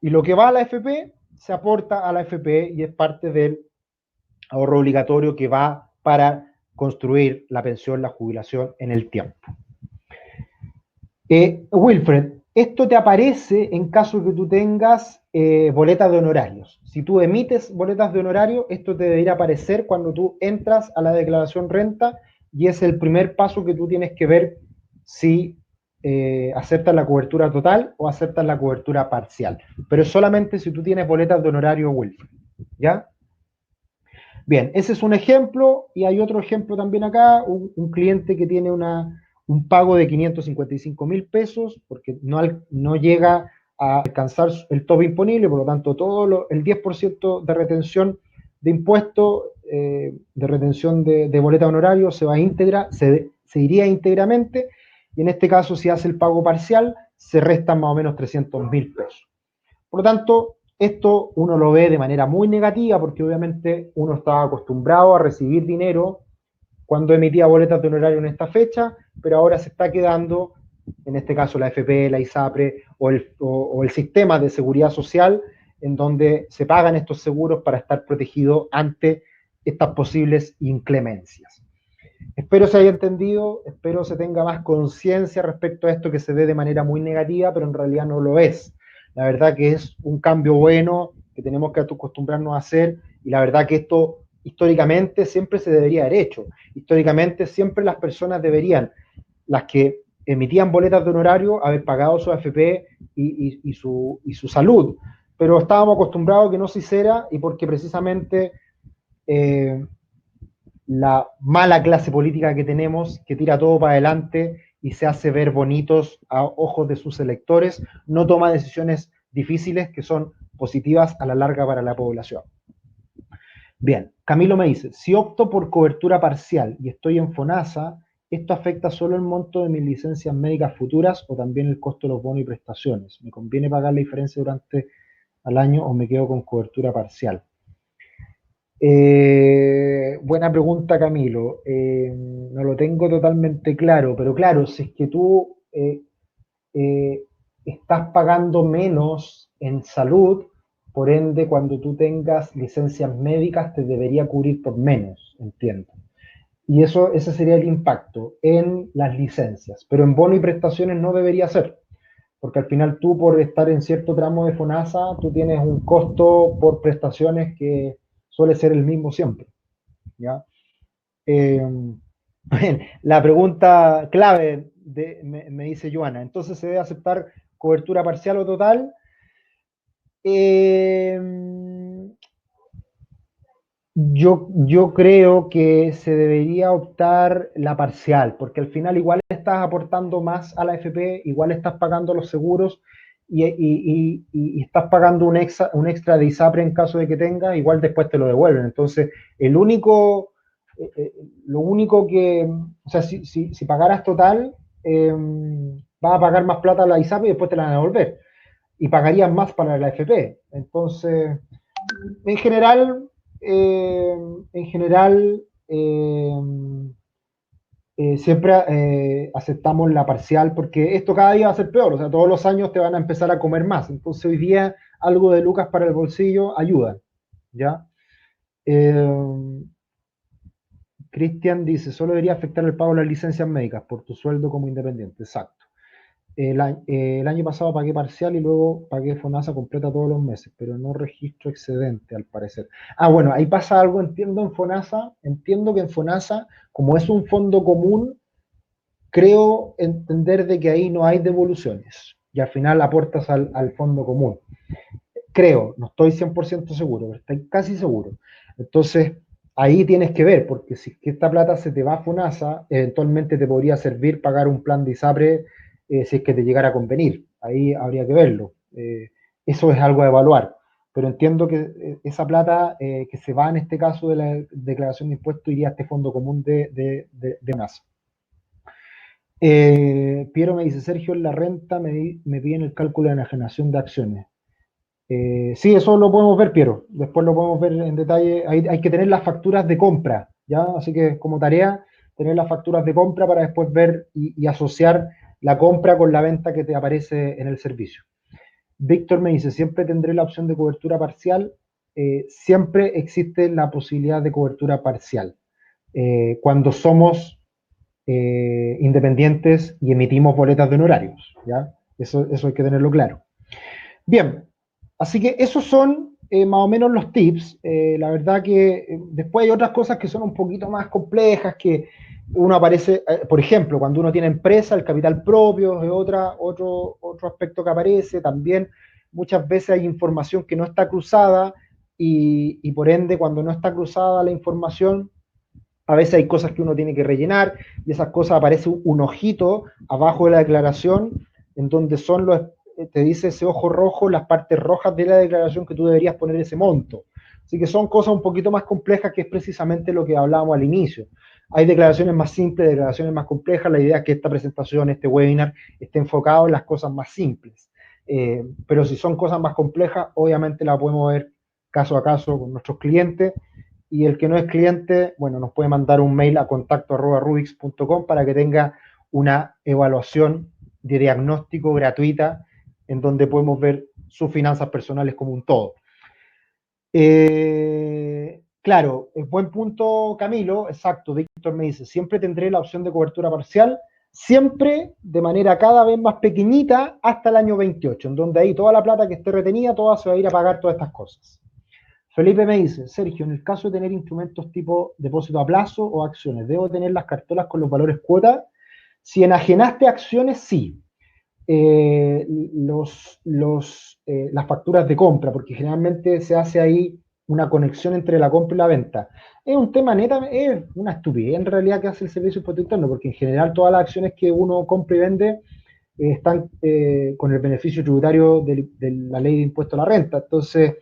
Y lo que va a la AFP se aporta a la AFP y es parte del ahorro obligatorio que va para construir la pensión, la jubilación en el tiempo. Wilfred, esto te aparece en caso que tú tengas boletas de honorarios. Si tú emites boletas de honorario, esto te debería aparecer cuando tú entras a la declaración renta y es el primer paso que tú tienes que ver si aceptas la cobertura total o aceptas la cobertura parcial. Pero es solamente si tú tienes boletas de honorario, Wilfred. ¿Ya? Bien, ese es un ejemplo y hay otro ejemplo también acá, un cliente que tiene un pago de 555.000 pesos porque no llega a alcanzar el tope imponible, por lo tanto el 10% de retención de impuesto, de retención de boleta de honorario se va a integrar, se iría íntegramente y en este caso si hace el pago parcial se restan más o menos 300.000 pesos. Por lo tanto, esto uno lo ve de manera muy negativa porque obviamente uno estaba acostumbrado a recibir dinero cuando emitía boletas de honorario en esta fecha, pero ahora se está quedando, en este caso la FP, la ISAPRE o el sistema de seguridad social, en donde se pagan estos seguros para estar protegido ante estas posibles inclemencias. Espero se haya entendido, espero se tenga más conciencia respecto a esto que se ve de manera muy negativa, pero en realidad no lo es. La verdad que es un cambio bueno que tenemos que acostumbrarnos a hacer y la verdad que esto históricamente siempre se debería haber hecho. Históricamente siempre las personas deberían, las que emitían boletas de honorario, haber pagado su AFP y su salud. Pero estábamos acostumbrados a que no se hiciera y porque precisamente la mala clase política que tenemos, que tira todo para adelante y se hace ver bonitos a ojos de sus electores, no toma decisiones difíciles que son positivas a la larga para la población. Bien, Camilo me dice, si opto por cobertura parcial y estoy en FONASA, ¿esto afecta solo el monto de mis licencias médicas futuras o también el costo de los bonos y prestaciones? ¿Me conviene pagar la diferencia durante el año o me quedo con cobertura parcial? Buena pregunta, Camilo. No lo tengo totalmente claro, pero claro, si es que tú eh, estás pagando menos en salud, por ende, cuando tú tengas licencias médicas, te debería cubrir por menos, entiendo. Y ese sería el impacto en las licencias, pero en bono y prestaciones no debería ser, porque al final tú por estar en cierto tramo de FONASA, tú tienes un costo por prestaciones que suele ser el mismo siempre. ¿Ya? Eh, la pregunta clave me dice Joana, entonces se debe aceptar cobertura parcial o total. Eh, yo creo que se debería optar la parcial, porque al final igual estás aportando más a la FP, igual estás pagando los seguros y estás pagando un extra de ISAPRE en caso de que tengas, igual después te lo devuelven. Entonces, el único, lo único que, o sea, si pagaras total, vas a pagar más plata a la ISAPRE y después te la van a devolver. Y pagarías más para la FP. Entonces, en general, eh, en general, siempre aceptamos la parcial porque esto cada día va a ser peor, o sea, todos los años te van a empezar a comer más, entonces hoy día algo de lucas para el bolsillo ayuda, ¿ya? Eh, Cristian dice, solo debería afectar el pago de las licencias médicas por tu sueldo como independiente, exacto. El año pasado pagué parcial y luego pagué FONASA completa todos los meses, pero no registro excedente al parecer. Ah, bueno, ahí pasa algo, entiendo que en FONASA, como es un fondo común, creo entender de que ahí no hay devoluciones y al final aportas al fondo común. Creo, no estoy 100% seguro, pero estoy casi seguro. Entonces, ahí tienes que ver, porque si es que esta plata se te va a FONASA, eventualmente te podría servir pagar un plan de ISAPRE si es que te llegara a convenir. Ahí habría que verlo. Eso es algo a evaluar. Pero entiendo que esa plata que se va en este caso de la declaración de impuestos iría a este fondo común de FONASA. Piero me dice, Sergio, en la renta me piden el cálculo de enajenación de acciones. Sí, eso lo podemos ver, Piero. Después lo podemos ver en detalle. Hay que tener las facturas de compra, ¿ya? Así que como tarea, tener las facturas de compra para después ver y asociar la compra con la venta que te aparece en el servicio. Víctor me dice, siempre tendré la opción de cobertura parcial. Siempre existe la posibilidad de cobertura parcial. Cuando somos independientes y emitimos boletas de honorarios, ¿ya? Eso hay que tenerlo claro. Bien, así que esos son más o menos los tips. La verdad que después hay otras cosas que son un poquito más complejas, que uno aparece, por ejemplo, cuando uno tiene empresa, el capital propio es otro aspecto que aparece. También muchas veces hay información que no está cruzada y por ende cuando no está cruzada la información, a veces hay cosas que uno tiene que rellenar y esas cosas aparece un ojito abajo de la declaración en donde son te dice ese ojo rojo, las partes rojas de la declaración que tú deberías poner ese monto. Así que son cosas un poquito más complejas que es precisamente lo que hablábamos al inicio. Hay declaraciones más simples, declaraciones más complejas. La idea es que esta presentación, este webinar, esté enfocado en las cosas más simples. Pero si son cosas más complejas, obviamente la podemos ver caso a caso con nuestros clientes y el que no es cliente, bueno, nos puede mandar un mail a contacto@rubix.com para que tenga una evaluación de diagnóstico gratuita en donde podemos ver sus finanzas personales como un todo. Claro, es buen punto, Camilo, exacto. Víctor me dice, siempre tendré la opción de cobertura parcial, siempre de manera cada vez más pequeñita hasta el año 28, en donde ahí toda la plata que esté retenida, toda se va a ir a pagar todas estas cosas. Felipe me dice, Sergio, en el caso de tener instrumentos tipo depósito a plazo o acciones, ¿debo tener las cartolas con los valores cuota? Si enajenaste acciones, sí. Las facturas de compra, porque generalmente se hace ahí una conexión entre la compra y la venta. Es un tema neta, es una estupidez en realidad que hace el servicio de impuesto interno, porque en general todas las acciones que uno compra y vende están con el beneficio tributario de la ley de impuesto a la renta. Entonces,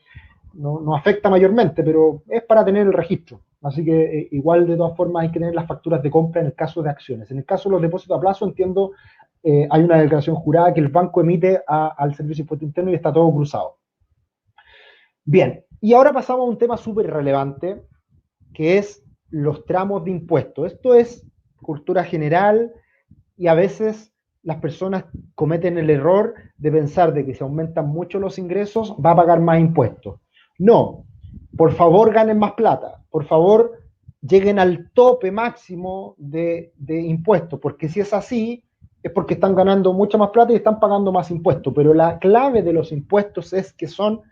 no afecta mayormente, pero es para tener el registro. Así que igual de todas formas hay que tener las facturas de compra en el caso de acciones. En el caso de los depósitos a plazo, entiendo, hay una declaración jurada que el banco emite al Servicio de Impuesto Interno y está todo cruzado. Bien, y ahora pasamos a un tema súper relevante, que es los tramos de impuestos. Esto es cultura general y a veces las personas cometen el error de pensar de que si aumentan mucho los ingresos va a pagar más impuestos. No, por favor ganen más plata, por favor lleguen al tope máximo de impuestos, porque si es así, es porque están ganando mucha más plata y están pagando más impuestos, pero la clave de los impuestos es que son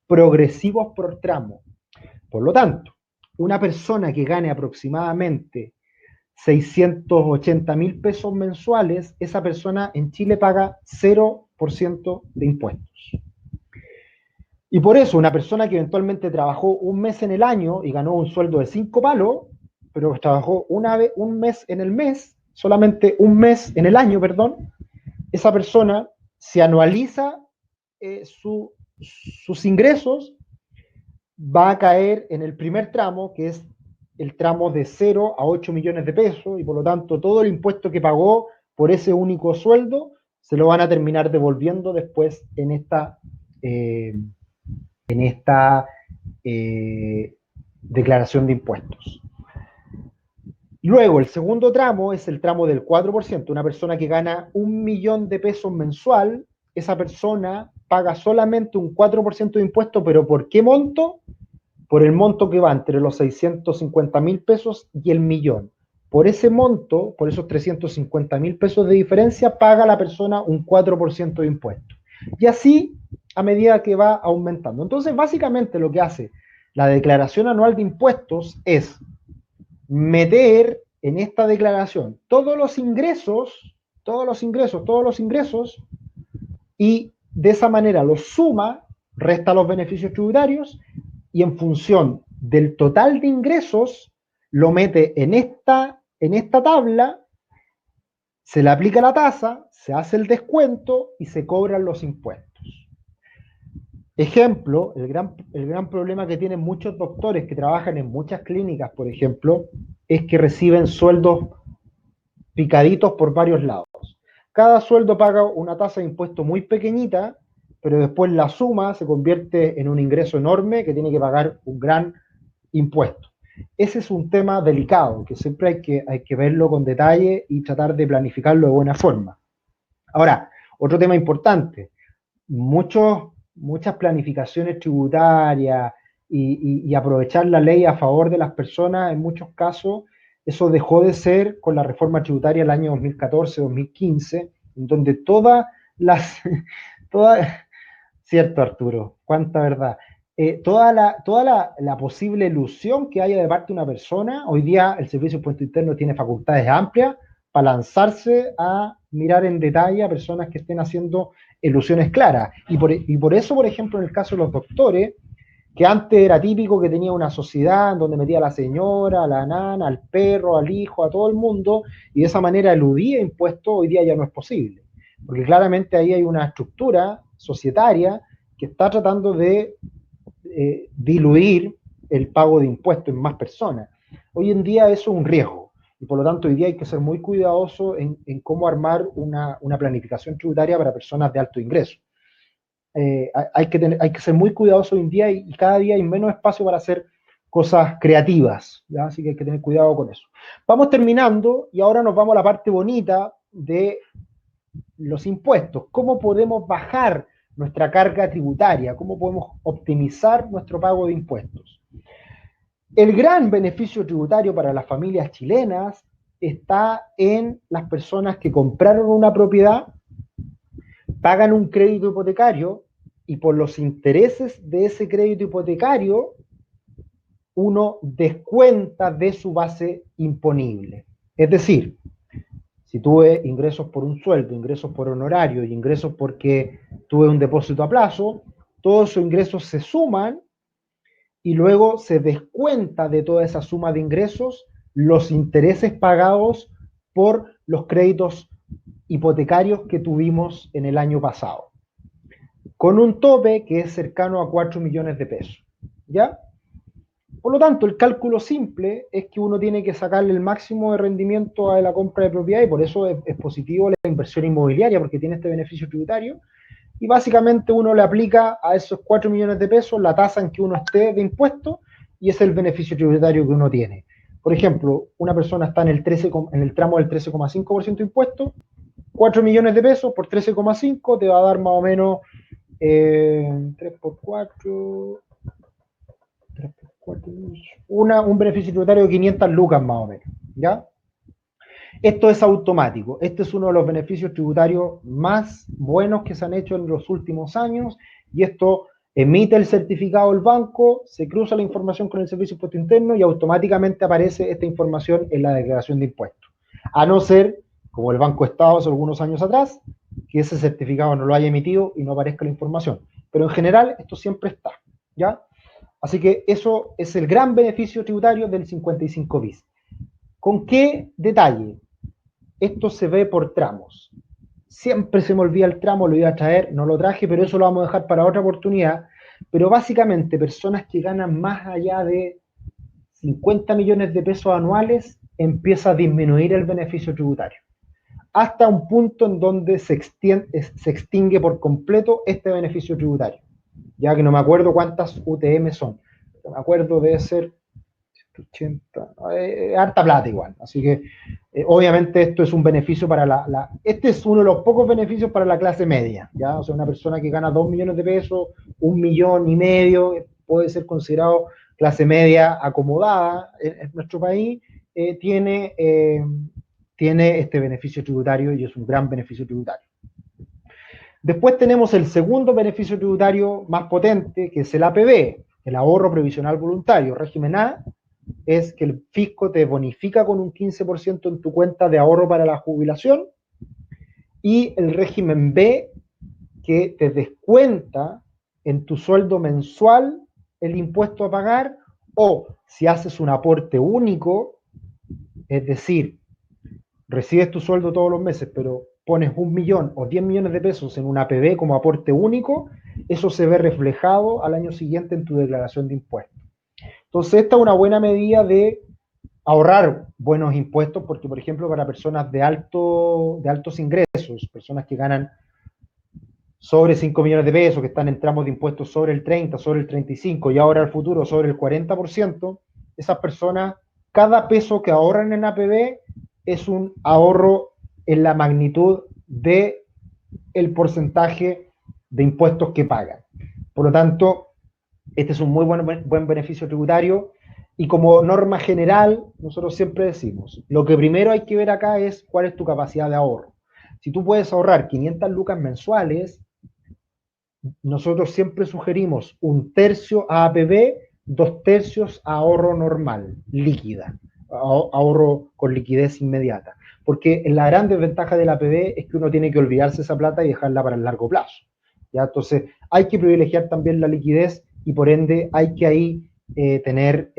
progresivos por tramo. Por lo tanto, una persona que gane aproximadamente 680.000 pesos mensuales, esa persona en Chile paga 0% de impuestos. Y por eso una persona que eventualmente trabajó un mes en el año y ganó un sueldo de 5 palos, pero trabajó un mes en el mes, solamente un mes en el año, perdón, esa persona se anualiza sus ingresos, va a caer en el primer tramo, que es el tramo de 0 a 8 millones de pesos, y por lo tanto todo el impuesto que pagó por ese único sueldo se lo van a terminar devolviendo después en esta declaración de impuestos. Luego, el segundo tramo es el tramo del 4%. Una persona que gana 1.000.000 de pesos mensual, esa persona paga solamente un 4% de impuesto, pero ¿por qué monto? Por el monto que va entre los 650.000 pesos y el millón. Por ese monto, por esos 350.000 pesos de diferencia, paga la persona un 4% de impuesto. Y así a medida que va aumentando. Entonces, básicamente lo que hace la declaración anual de impuestos es meter en esta declaración todos los ingresos, y de esa manera los suma, resta los beneficios tributarios y en función del total de ingresos lo mete en esta tabla, se le aplica la tasa, se hace el descuento y se cobran los impuestos. Ejemplo, el gran problema que tienen muchos doctores que trabajan en muchas clínicas, por ejemplo, es que reciben sueldos picaditos por varios lados. Cada sueldo paga una tasa de impuesto muy pequeñita, pero después la suma se convierte en un ingreso enorme que tiene que pagar un gran impuesto. Ese es un tema delicado, que siempre hay que verlo con detalle y tratar de planificarlo de buena forma. Ahora, otro tema importante, muchas planificaciones tributarias y aprovechar la ley a favor de las personas, en muchos casos, eso dejó de ser con la reforma tributaria del año 2014-2015, en donde todas, cierto Arturo, cuánta verdad, toda la posible ilusión que haya de parte de una persona, hoy día el Servicio de Impuesto Interno tiene facultades amplias para lanzarse a mirar en detalle a personas que estén haciendo ilusiones claras. Y por eso, por ejemplo, en el caso de los doctores, que antes era típico que tenía una sociedad donde metía a la señora, a la nana, al perro, al hijo, a todo el mundo, y de esa manera eludía impuestos, hoy día ya no es posible. Porque claramente ahí hay una estructura societaria que está tratando de diluir el pago de impuestos en más personas. Hoy en día eso es un riesgo y por lo tanto hoy día hay que ser muy cuidadoso en cómo armar una planificación tributaria para personas de alto ingreso. Hay que ser muy cuidadoso hoy en día y cada día hay menos espacio para hacer cosas creativas, ¿ya? Así que hay que tener cuidado con eso. Vamos terminando y ahora nos vamos a la parte bonita de los impuestos. ¿Cómo podemos bajar nuestra carga tributaria? ¿Cómo podemos optimizar nuestro pago de impuestos? El gran beneficio tributario para las familias chilenas está en las personas que compraron una propiedad, pagan un crédito hipotecario y por los intereses de ese crédito hipotecario uno descuenta de su base imponible. Es decir, si tuve ingresos por un sueldo, ingresos por honorario y ingresos porque tuve un depósito a plazo, todos esos ingresos se suman y luego se descuenta de toda esa suma de ingresos los intereses pagados por los créditos hipotecarios que tuvimos en el año pasado, con un tope que es cercano a 4 millones de pesos, ¿ya? Por lo tanto, el cálculo simple es que uno tiene que sacarle el máximo de rendimiento a la compra de propiedad y por eso es positivo la inversión inmobiliaria, porque tiene este beneficio tributario. Y básicamente uno le aplica a esos 4 millones de pesos la tasa en que uno esté de impuestos y es el beneficio tributario que uno tiene. Por ejemplo, una persona está en el tramo del 13,5% de impuestos, 4 millones de pesos por 13,5 te va a dar más o menos 3 por 4, un beneficio tributario de 500 lucas más o menos, ¿ya? Esto es automático. Este es uno de los beneficios tributarios más buenos que se han hecho en los últimos años y esto emite el certificado del banco, se cruza la información con el Servicio de Impuesto Interno y automáticamente aparece esta información en la declaración de impuestos. A no ser, como el Banco Estado hace algunos años atrás, que ese certificado no lo haya emitido y no aparezca la información. Pero en general esto siempre está, ¿ya? Así que eso es el gran beneficio tributario del 55 bis. ¿Con qué detalle? Esto se ve por tramos. Siempre se me olvida el tramo, lo iba a traer, no lo traje, pero eso lo vamos a dejar para otra oportunidad. Pero básicamente personas que ganan más allá de 50 millones de pesos anuales empieza a disminuir el beneficio tributario. Hasta un punto en donde se extingue por completo este beneficio tributario. Ya que no me acuerdo cuántas UTM son. Me acuerdo de ser 180, harta plata igual. Así que obviamente esto es un beneficio para este es uno de los pocos beneficios para la clase media, ¿ya? O sea, una persona que gana 2 millones de pesos, 1,5 millones, puede ser considerado clase media acomodada en nuestro país, tiene este beneficio tributario y es un gran beneficio tributario. Después tenemos el segundo beneficio tributario más potente, que es el APB, el ahorro previsional voluntario, régimen A, es que el fisco te bonifica con un 15% en tu cuenta de ahorro para la jubilación, y el régimen B, que te descuenta en tu sueldo mensual el impuesto a pagar, o si haces un aporte único, es decir, recibes tu sueldo todos los meses, pero pones 1 millón o 10 millones de pesos en una APB como aporte único, eso se ve reflejado al año siguiente en tu declaración de impuestos. Entonces, esta es una buena medida de ahorrar buenos impuestos, porque, por ejemplo, para personas de altos ingresos, personas que ganan sobre 5 millones de pesos, que están en tramos de impuestos sobre el 30, sobre el 35 y ahora al futuro sobre el 40%, esas personas, cada peso que ahorran en APB es un ahorro en la magnitud de el porcentaje de impuestos que pagan. Por lo tanto, este es un muy buen beneficio tributario, y como norma general, nosotros siempre decimos, lo que primero hay que ver acá es cuál es tu capacidad de ahorro. Si tú puedes ahorrar 500 lucas mensuales, nosotros siempre sugerimos 1/3 a APB, 2/3 a ahorro normal, líquida, ahorro con liquidez inmediata. Porque la gran desventaja del APB es que uno tiene que olvidarse esa plata y dejarla para el largo plazo. ¿Ya? Entonces, hay que privilegiar también la liquidez, y por ende hay que ahí tener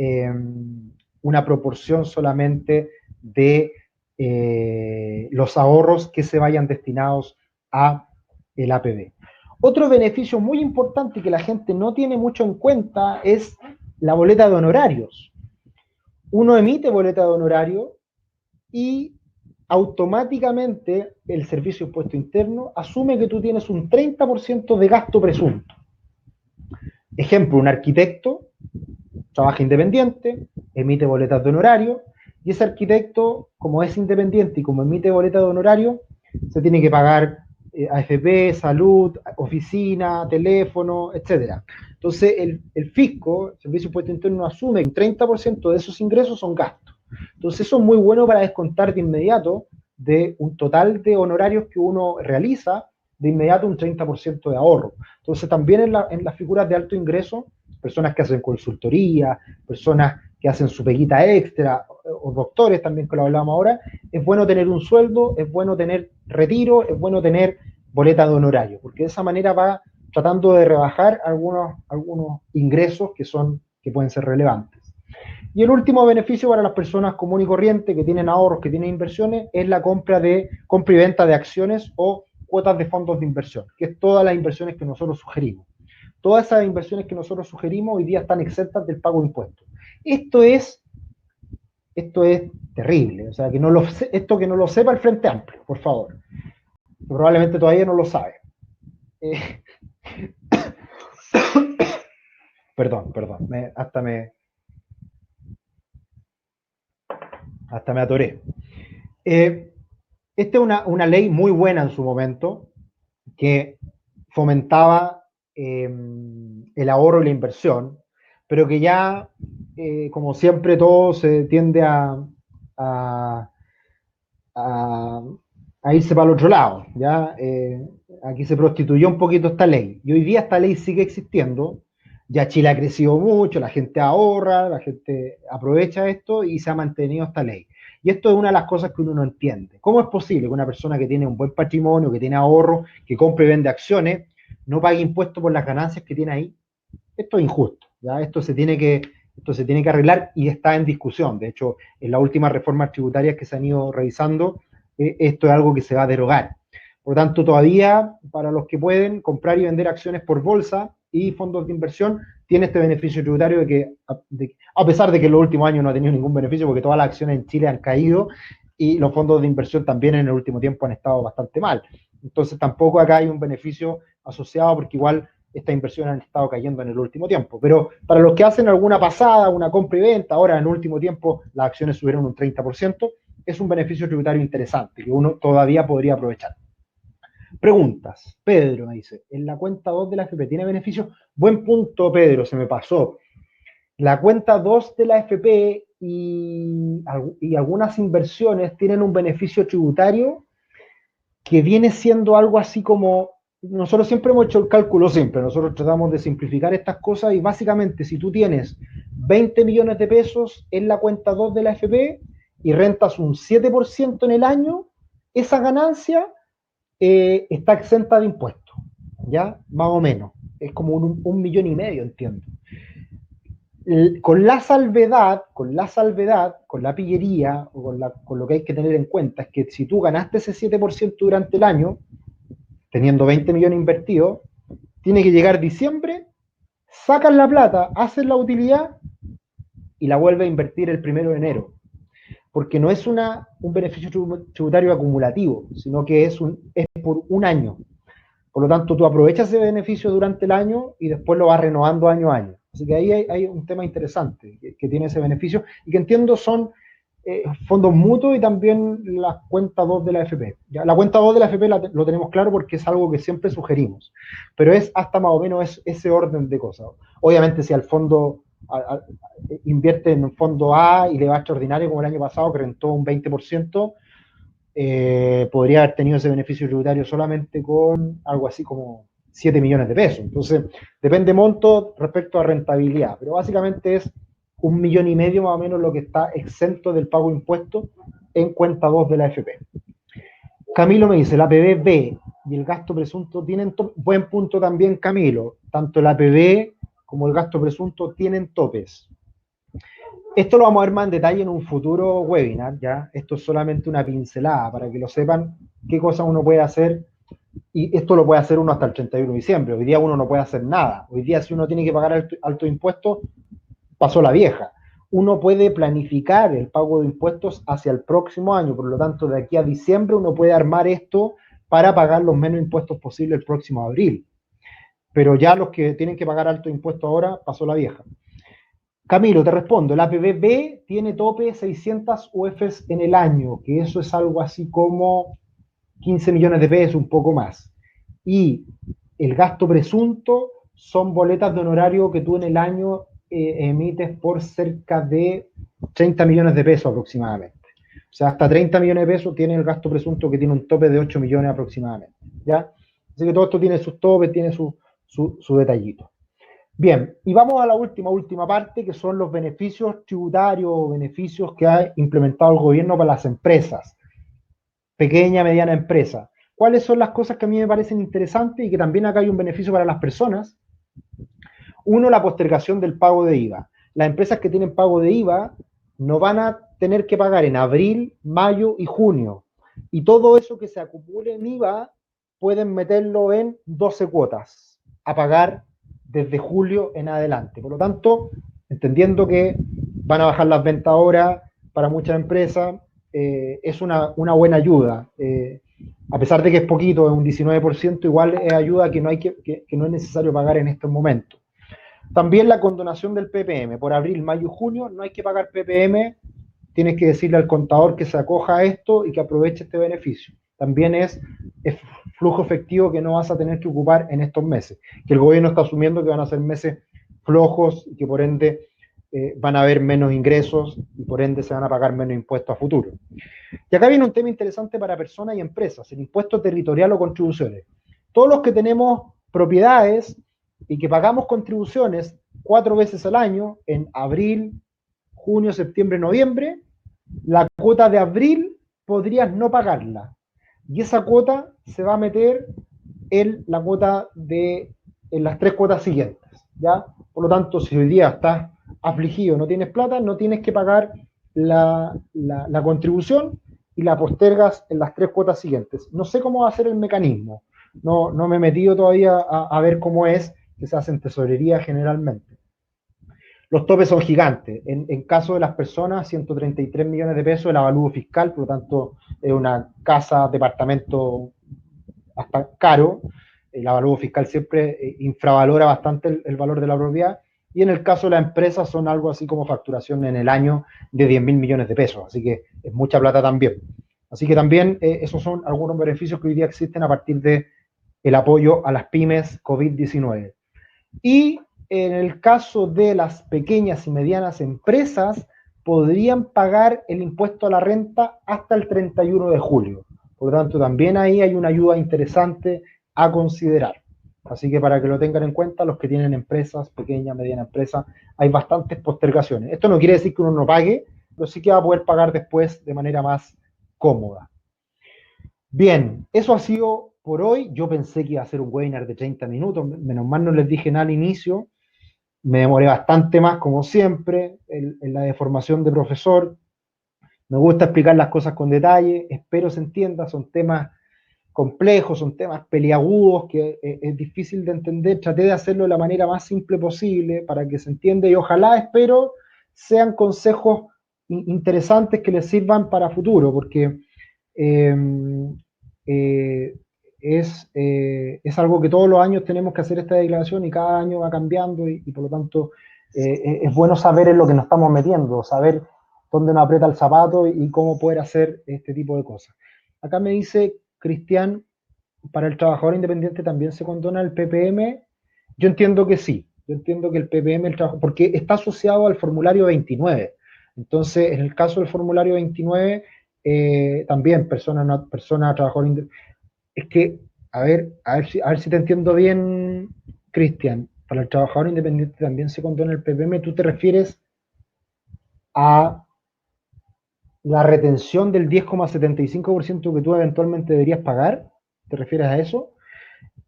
una proporción solamente de los ahorros que se vayan destinados a el APB. Otro beneficio muy importante que la gente no tiene mucho en cuenta es la boleta de honorarios. Uno emite boleta de honorario y automáticamente el Servicio de Impuesto Interno asume que tú tienes un 30% de gasto presunto. Ejemplo, un arquitecto trabaja independiente, emite boletas de honorario, y ese arquitecto, como es independiente y como emite boleta de honorario, se tiene que pagar AFP, salud, oficina, teléfono, etc. Entonces, el fisco, el Servicio de Impuesto Interno, asume que un 30% de esos ingresos son gastos. Entonces, eso es muy bueno para descontar de inmediato de un total de honorarios que uno realiza, de inmediato un 30% de ahorro. Entonces, también en las figuras de alto ingreso, personas que hacen consultoría, personas que hacen su peguita extra, o doctores también, que lo hablábamos ahora, es bueno tener un sueldo, es bueno tener retiro, es bueno tener boleta de honorario, porque de esa manera va tratando de rebajar algunos ingresos que pueden ser relevantes. Y el último beneficio para las personas comunes y corrientes que tienen ahorros, que tienen inversiones, es la compra y venta de acciones o cuotas de fondos de inversión, que es todas las inversiones que nosotros sugerimos. Todas esas inversiones que nosotros sugerimos hoy día están exentas del pago de impuestos. Esto es terrible. O sea, esto que no lo sepa el Frente Amplio, por favor. Probablemente todavía no lo sabe. Eh, perdón, hasta me atoré. Esta es una ley muy buena en su momento, que fomentaba el ahorro y la inversión, pero que ya, como siempre, todo se tiende a, a, a irse para el otro lado. ¿Ya? Aquí se prostituyó un poquito esta ley, y hoy día esta ley sigue existiendo. Ya Chile ha crecido mucho, la gente ahorra, la gente aprovecha esto y se ha mantenido esta ley. Y esto es una de las cosas que uno no entiende. ¿Cómo es posible que una persona que tiene un buen patrimonio, que tiene ahorro, que compra y vende acciones, no pague impuestos por las ganancias que tiene ahí? Esto es injusto. ¿Ya? Esto se tiene que arreglar y está en discusión. De hecho, en las últimas reformas tributarias que se han ido revisando, esto es algo que se va a derogar. Por lo tanto, todavía, para los que pueden comprar y vender acciones por bolsa y fondos de inversión, tiene este beneficio tributario a pesar de que en los últimos años no ha tenido ningún beneficio, porque todas las acciones en Chile han caído y los fondos de inversión también en el último tiempo han estado bastante mal. Entonces, tampoco acá hay un beneficio asociado, porque igual estas inversiones han estado cayendo en el último tiempo. Pero para los que hacen alguna pasada, una compra y venta, ahora en el último tiempo las acciones subieron un 30%, es un beneficio tributario interesante que uno todavía podría aprovechar. Preguntas. Pedro me dice, ¿en la cuenta 2 de la FP tiene beneficio? Buen punto, Pedro, se me pasó. La cuenta 2 de la FP y algunas inversiones tienen un beneficio tributario que viene siendo algo así como nosotros siempre hemos hecho el cálculo simple, nosotros tratamos de simplificar estas cosas y básicamente si tú tienes 20 millones de pesos en la cuenta 2 de la AFP y rentas un 7% en el año, esa ganancia está exenta de impuestos, ¿ya? Más o menos. Es como un millón y medio, entiendo. Con la salvedad, con la pillería, o con lo que hay que tener en cuenta, es que si tú ganaste ese 7% durante el año, teniendo 20 millones invertidos, tiene que llegar diciembre, sacas la plata, haces la utilidad y la vuelves a invertir el 1 de enero. Porque no es un beneficio tributario acumulativo, sino que es por un año. Por lo tanto, tú aprovechas ese beneficio durante el año y después lo vas renovando año a año. Así que ahí hay un tema interesante que tiene ese beneficio y que entiendo son fondos mutuos y también la cuenta 2 de la AFP. ¿Ya? La cuenta 2 de la AFP lo tenemos claro porque es algo que siempre sugerimos, pero es hasta más o menos ese orden de cosas. Obviamente si al fondo invierte en un fondo A y le va extraordinario como el año pasado, que rentó un 20%, podría haber tenido ese beneficio tributario solamente con algo así como 7 millones de pesos. Entonces, depende monto respecto a rentabilidad, pero básicamente es 1,5 millones más o menos lo que está exento del pago de impuestos en cuenta 2 de la AFP. Camilo me dice, la APB y el gasto presunto tienen buen punto también, Camilo. Tanto la APB como el gasto presunto tienen topes. Esto lo vamos a ver más en detalle en un futuro webinar, ¿ya? Esto es solamente una pincelada para que lo sepan qué cosas uno puede hacer y esto lo puede hacer uno hasta el 31 de diciembre. Hoy día uno no puede hacer nada. Hoy día si uno tiene que pagar altos impuestos, pasó la vieja. Uno puede planificar el pago de impuestos hacia el próximo año, por lo tanto de aquí a diciembre uno puede armar esto para pagar los menos impuestos posible el próximo abril. Pero ya los que tienen que pagar altos impuestos ahora, pasó la vieja. Camilo, te respondo, la APB tiene tope 600 UFs en el año, que eso es algo así como 15 millones de pesos, un poco más. Y el gasto presunto son boletas de honorario que tú en el año emites por cerca de 30 millones de pesos aproximadamente. O sea, hasta 30 millones de pesos tiene el gasto presunto que tiene un tope de 8 millones aproximadamente. ¿Ya? Así que todo esto tiene sus topes, tiene su detallito. Bien, y vamos a la última parte, que son los beneficios tributarios o beneficios que ha implementado el gobierno para las empresas, pequeña, mediana empresa. ¿Cuáles son las cosas que a mí me parecen interesantes y que también acá hay un beneficio para las personas? Uno, la postergación del pago de IVA. Las empresas que tienen pago de IVA no van a tener que pagar en abril, mayo y junio. Y todo eso que se acumule en IVA pueden meterlo en 12 cuotas a pagar desde julio en adelante. Por lo tanto, entendiendo que van a bajar las ventas ahora para muchas empresas, es una buena ayuda. A pesar de que es poquito, es un 19%, igual es ayuda que no es necesario pagar en estos momentos. También la condonación del PPM. Por abril, mayo y junio no hay que pagar PPM. Tienes que decirle al contador que se acoja a esto y que aproveche este beneficio. También es flujo efectivo que no vas a tener que ocupar en estos meses, que el gobierno está asumiendo que van a ser meses flojos y que por ende van a haber menos ingresos y por ende se van a pagar menos impuestos a futuro. Y acá viene un tema interesante para personas y empresas, el impuesto territorial o contribuciones. Todos los que tenemos propiedades y que pagamos contribuciones 4 veces al año, en abril, junio, septiembre, noviembre, la cuota de abril podrías no pagarla. Y esa cuota se va a meter en la cuota en las 3 cuotas siguientes. ¿Ya? Por lo tanto, si hoy día estás afligido, no tienes plata, no tienes que pagar la contribución y la postergas en las 3 cuotas siguientes. No sé cómo va a ser el mecanismo. No me he metido todavía a ver cómo es que se hace en tesorería generalmente. Los topes son gigantes. En caso de las personas, 133 millones de pesos el avalúo fiscal, por lo tanto, es una casa, departamento hasta caro. El avalúo fiscal siempre infravalora bastante el valor de la propiedad. Y en el caso de la empresa son algo así como facturación en el año de 10 mil millones de pesos. Así que es mucha plata también. Así que también esos son algunos beneficios que hoy día existen a partir del apoyo a las pymes COVID-19. Y en el caso de las pequeñas y medianas empresas, podrían pagar el impuesto a la renta hasta el 31 de julio. Por lo tanto, también ahí hay una ayuda interesante a considerar. Así que para que lo tengan en cuenta, los que tienen empresas, pequeña, mediana empresa, hay bastantes postergaciones. Esto no quiere decir que uno no pague, pero sí que va a poder pagar después de manera más cómoda. Bien, eso ha sido por hoy. Yo pensé que iba a ser un webinar de 30 minutos, menos mal no les dije nada al inicio. Me demoré bastante más, como siempre, en la deformación de profesor. Me gusta explicar las cosas con detalle, espero se entienda, son temas complejos, son temas peliagudos que es difícil de entender. Traté de hacerlo de la manera más simple posible para que se entienda y ojalá, espero, sean consejos interesantes que les sirvan para futuro, porque eh, es algo que todos los años tenemos que hacer esta declaración y cada año va cambiando y por lo tanto es bueno saber en lo que nos estamos metiendo, saber dónde nos aprieta el zapato y cómo poder hacer este tipo de cosas. Acá me dice Cristian, para el trabajador independiente también se condona el PPM. Yo entiendo que sí, yo entiendo que el PPM, porque está asociado al formulario 29. Entonces, en el caso del formulario 29, también persona trabajador independiente. Es que, a ver si te entiendo bien, Cristian. Para el trabajador independiente también se condona el PPM. ¿Tú te refieres a la retención del 10,75% que tú eventualmente deberías pagar? ¿Te refieres a eso?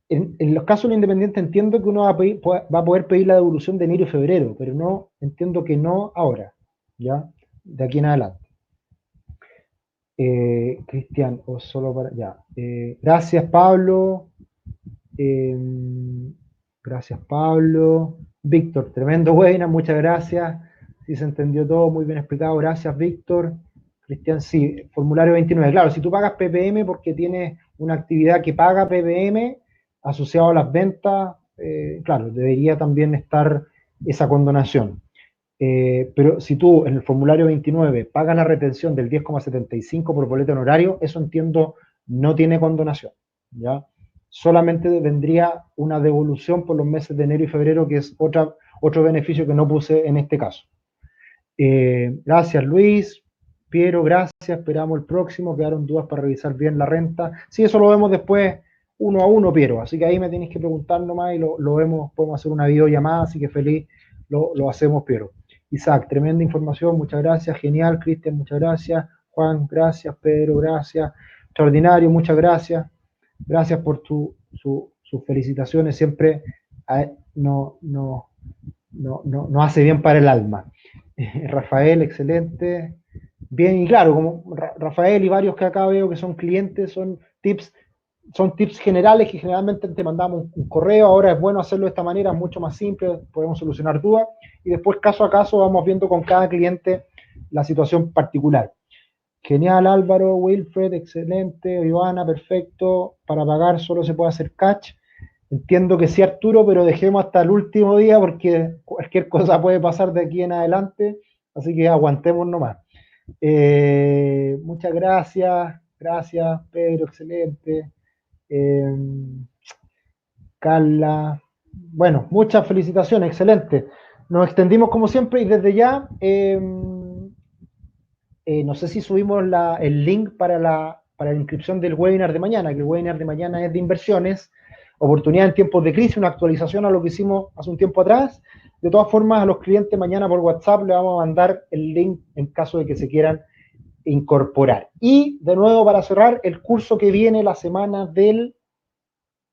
En los casos de independiente entiendo que uno va a poder pedir la devolución de enero y febrero, pero no entiendo que no ahora, ¿ya? De aquí en adelante. Cristian, o solo para. Ya. Gracias, Pablo. Eh, gracias, Pablo. Víctor, tremendo webinar, muchas gracias. Sí se entendió todo, muy bien explicado. Gracias, Víctor. Cristian, sí, formulario 29. Claro, si tú pagas PPM porque tienes una actividad que paga PPM asociado a las ventas, claro, debería también estar esa condonación. Pero si tú en el formulario 29 pagas la retención del 10,75 por boleto honorario, eso entiendo no tiene condonación, ¿ya? Solamente vendría una devolución por los meses de enero y febrero, que es otro beneficio que no puse en este caso. Gracias, Luis. Piero, gracias. Esperamos el próximo. Quedaron dudas para revisar bien la renta. Sí, eso lo vemos después uno a uno, Piero. Así que ahí me tienes que preguntar nomás y lo vemos. Podemos hacer una videollamada, así que feliz lo hacemos, Piero. Isaac, tremenda información. Muchas gracias. Genial, Cristian, muchas gracias. Juan, gracias. Pedro, gracias. Extraordinario, muchas gracias. Gracias por sus felicitaciones. Siempre nos hace bien para el alma. Rafael, excelente. Bien, y claro, como Rafael y varios que acá veo que son clientes, son tips generales que generalmente te mandamos un correo. Ahora es bueno hacerlo de esta manera, es mucho más simple, podemos solucionar dudas y después caso a caso vamos viendo con cada cliente la situación particular. Genial, Álvaro, Wilfred, excelente, Ivana, perfecto. Para pagar solo se puede hacer catch. Entiendo que sí, Arturo, pero dejemos hasta el último día porque cualquier cosa puede pasar de aquí en adelante, así que aguantemos nomás. Muchas gracias, Pedro, excelente. Eh, Carla, bueno, muchas felicitaciones, excelente. Nos extendimos como siempre y desde ya, no sé si subimos el link para la inscripción del webinar de mañana, que el webinar de mañana es de inversiones, oportunidad en tiempos de crisis, una actualización a lo que hicimos hace un tiempo atrás. De todas formas, a los clientes mañana por WhatsApp le vamos a mandar el link en caso de que se quieran incorporar. Y de nuevo, para cerrar, el curso que viene la semana del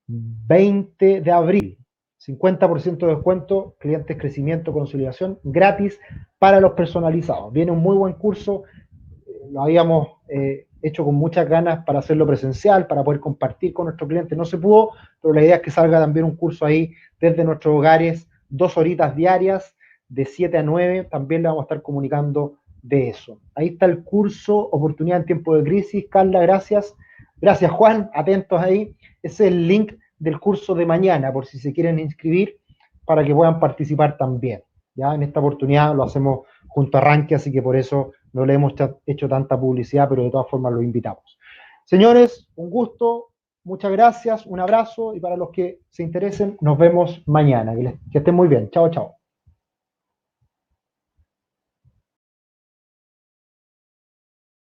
20 de abril. 50% de descuento, clientes crecimiento, consolidación, gratis para los personalizados. Viene un muy buen curso, lo habíamos hecho con muchas ganas para hacerlo presencial, para poder compartir con nuestros clientes. No se pudo, pero la idea es que salga también un curso ahí desde nuestros hogares, 2 horitas diarias, de 7 a 9, también le vamos a estar comunicando de eso. Ahí está el curso, oportunidad en tiempo de crisis. Carla, gracias. Gracias, Juan, atentos ahí. Ese es el link del curso de mañana, por si se quieren inscribir, para que puedan participar también. Ya en esta oportunidad lo hacemos junto a Rankia, así que por eso no le hemos hecho tanta publicidad, pero de todas formas los invitamos. Señores, un gusto, muchas gracias, un abrazo y para los que se interesen, nos vemos mañana. Que estén muy bien. Chao, chao.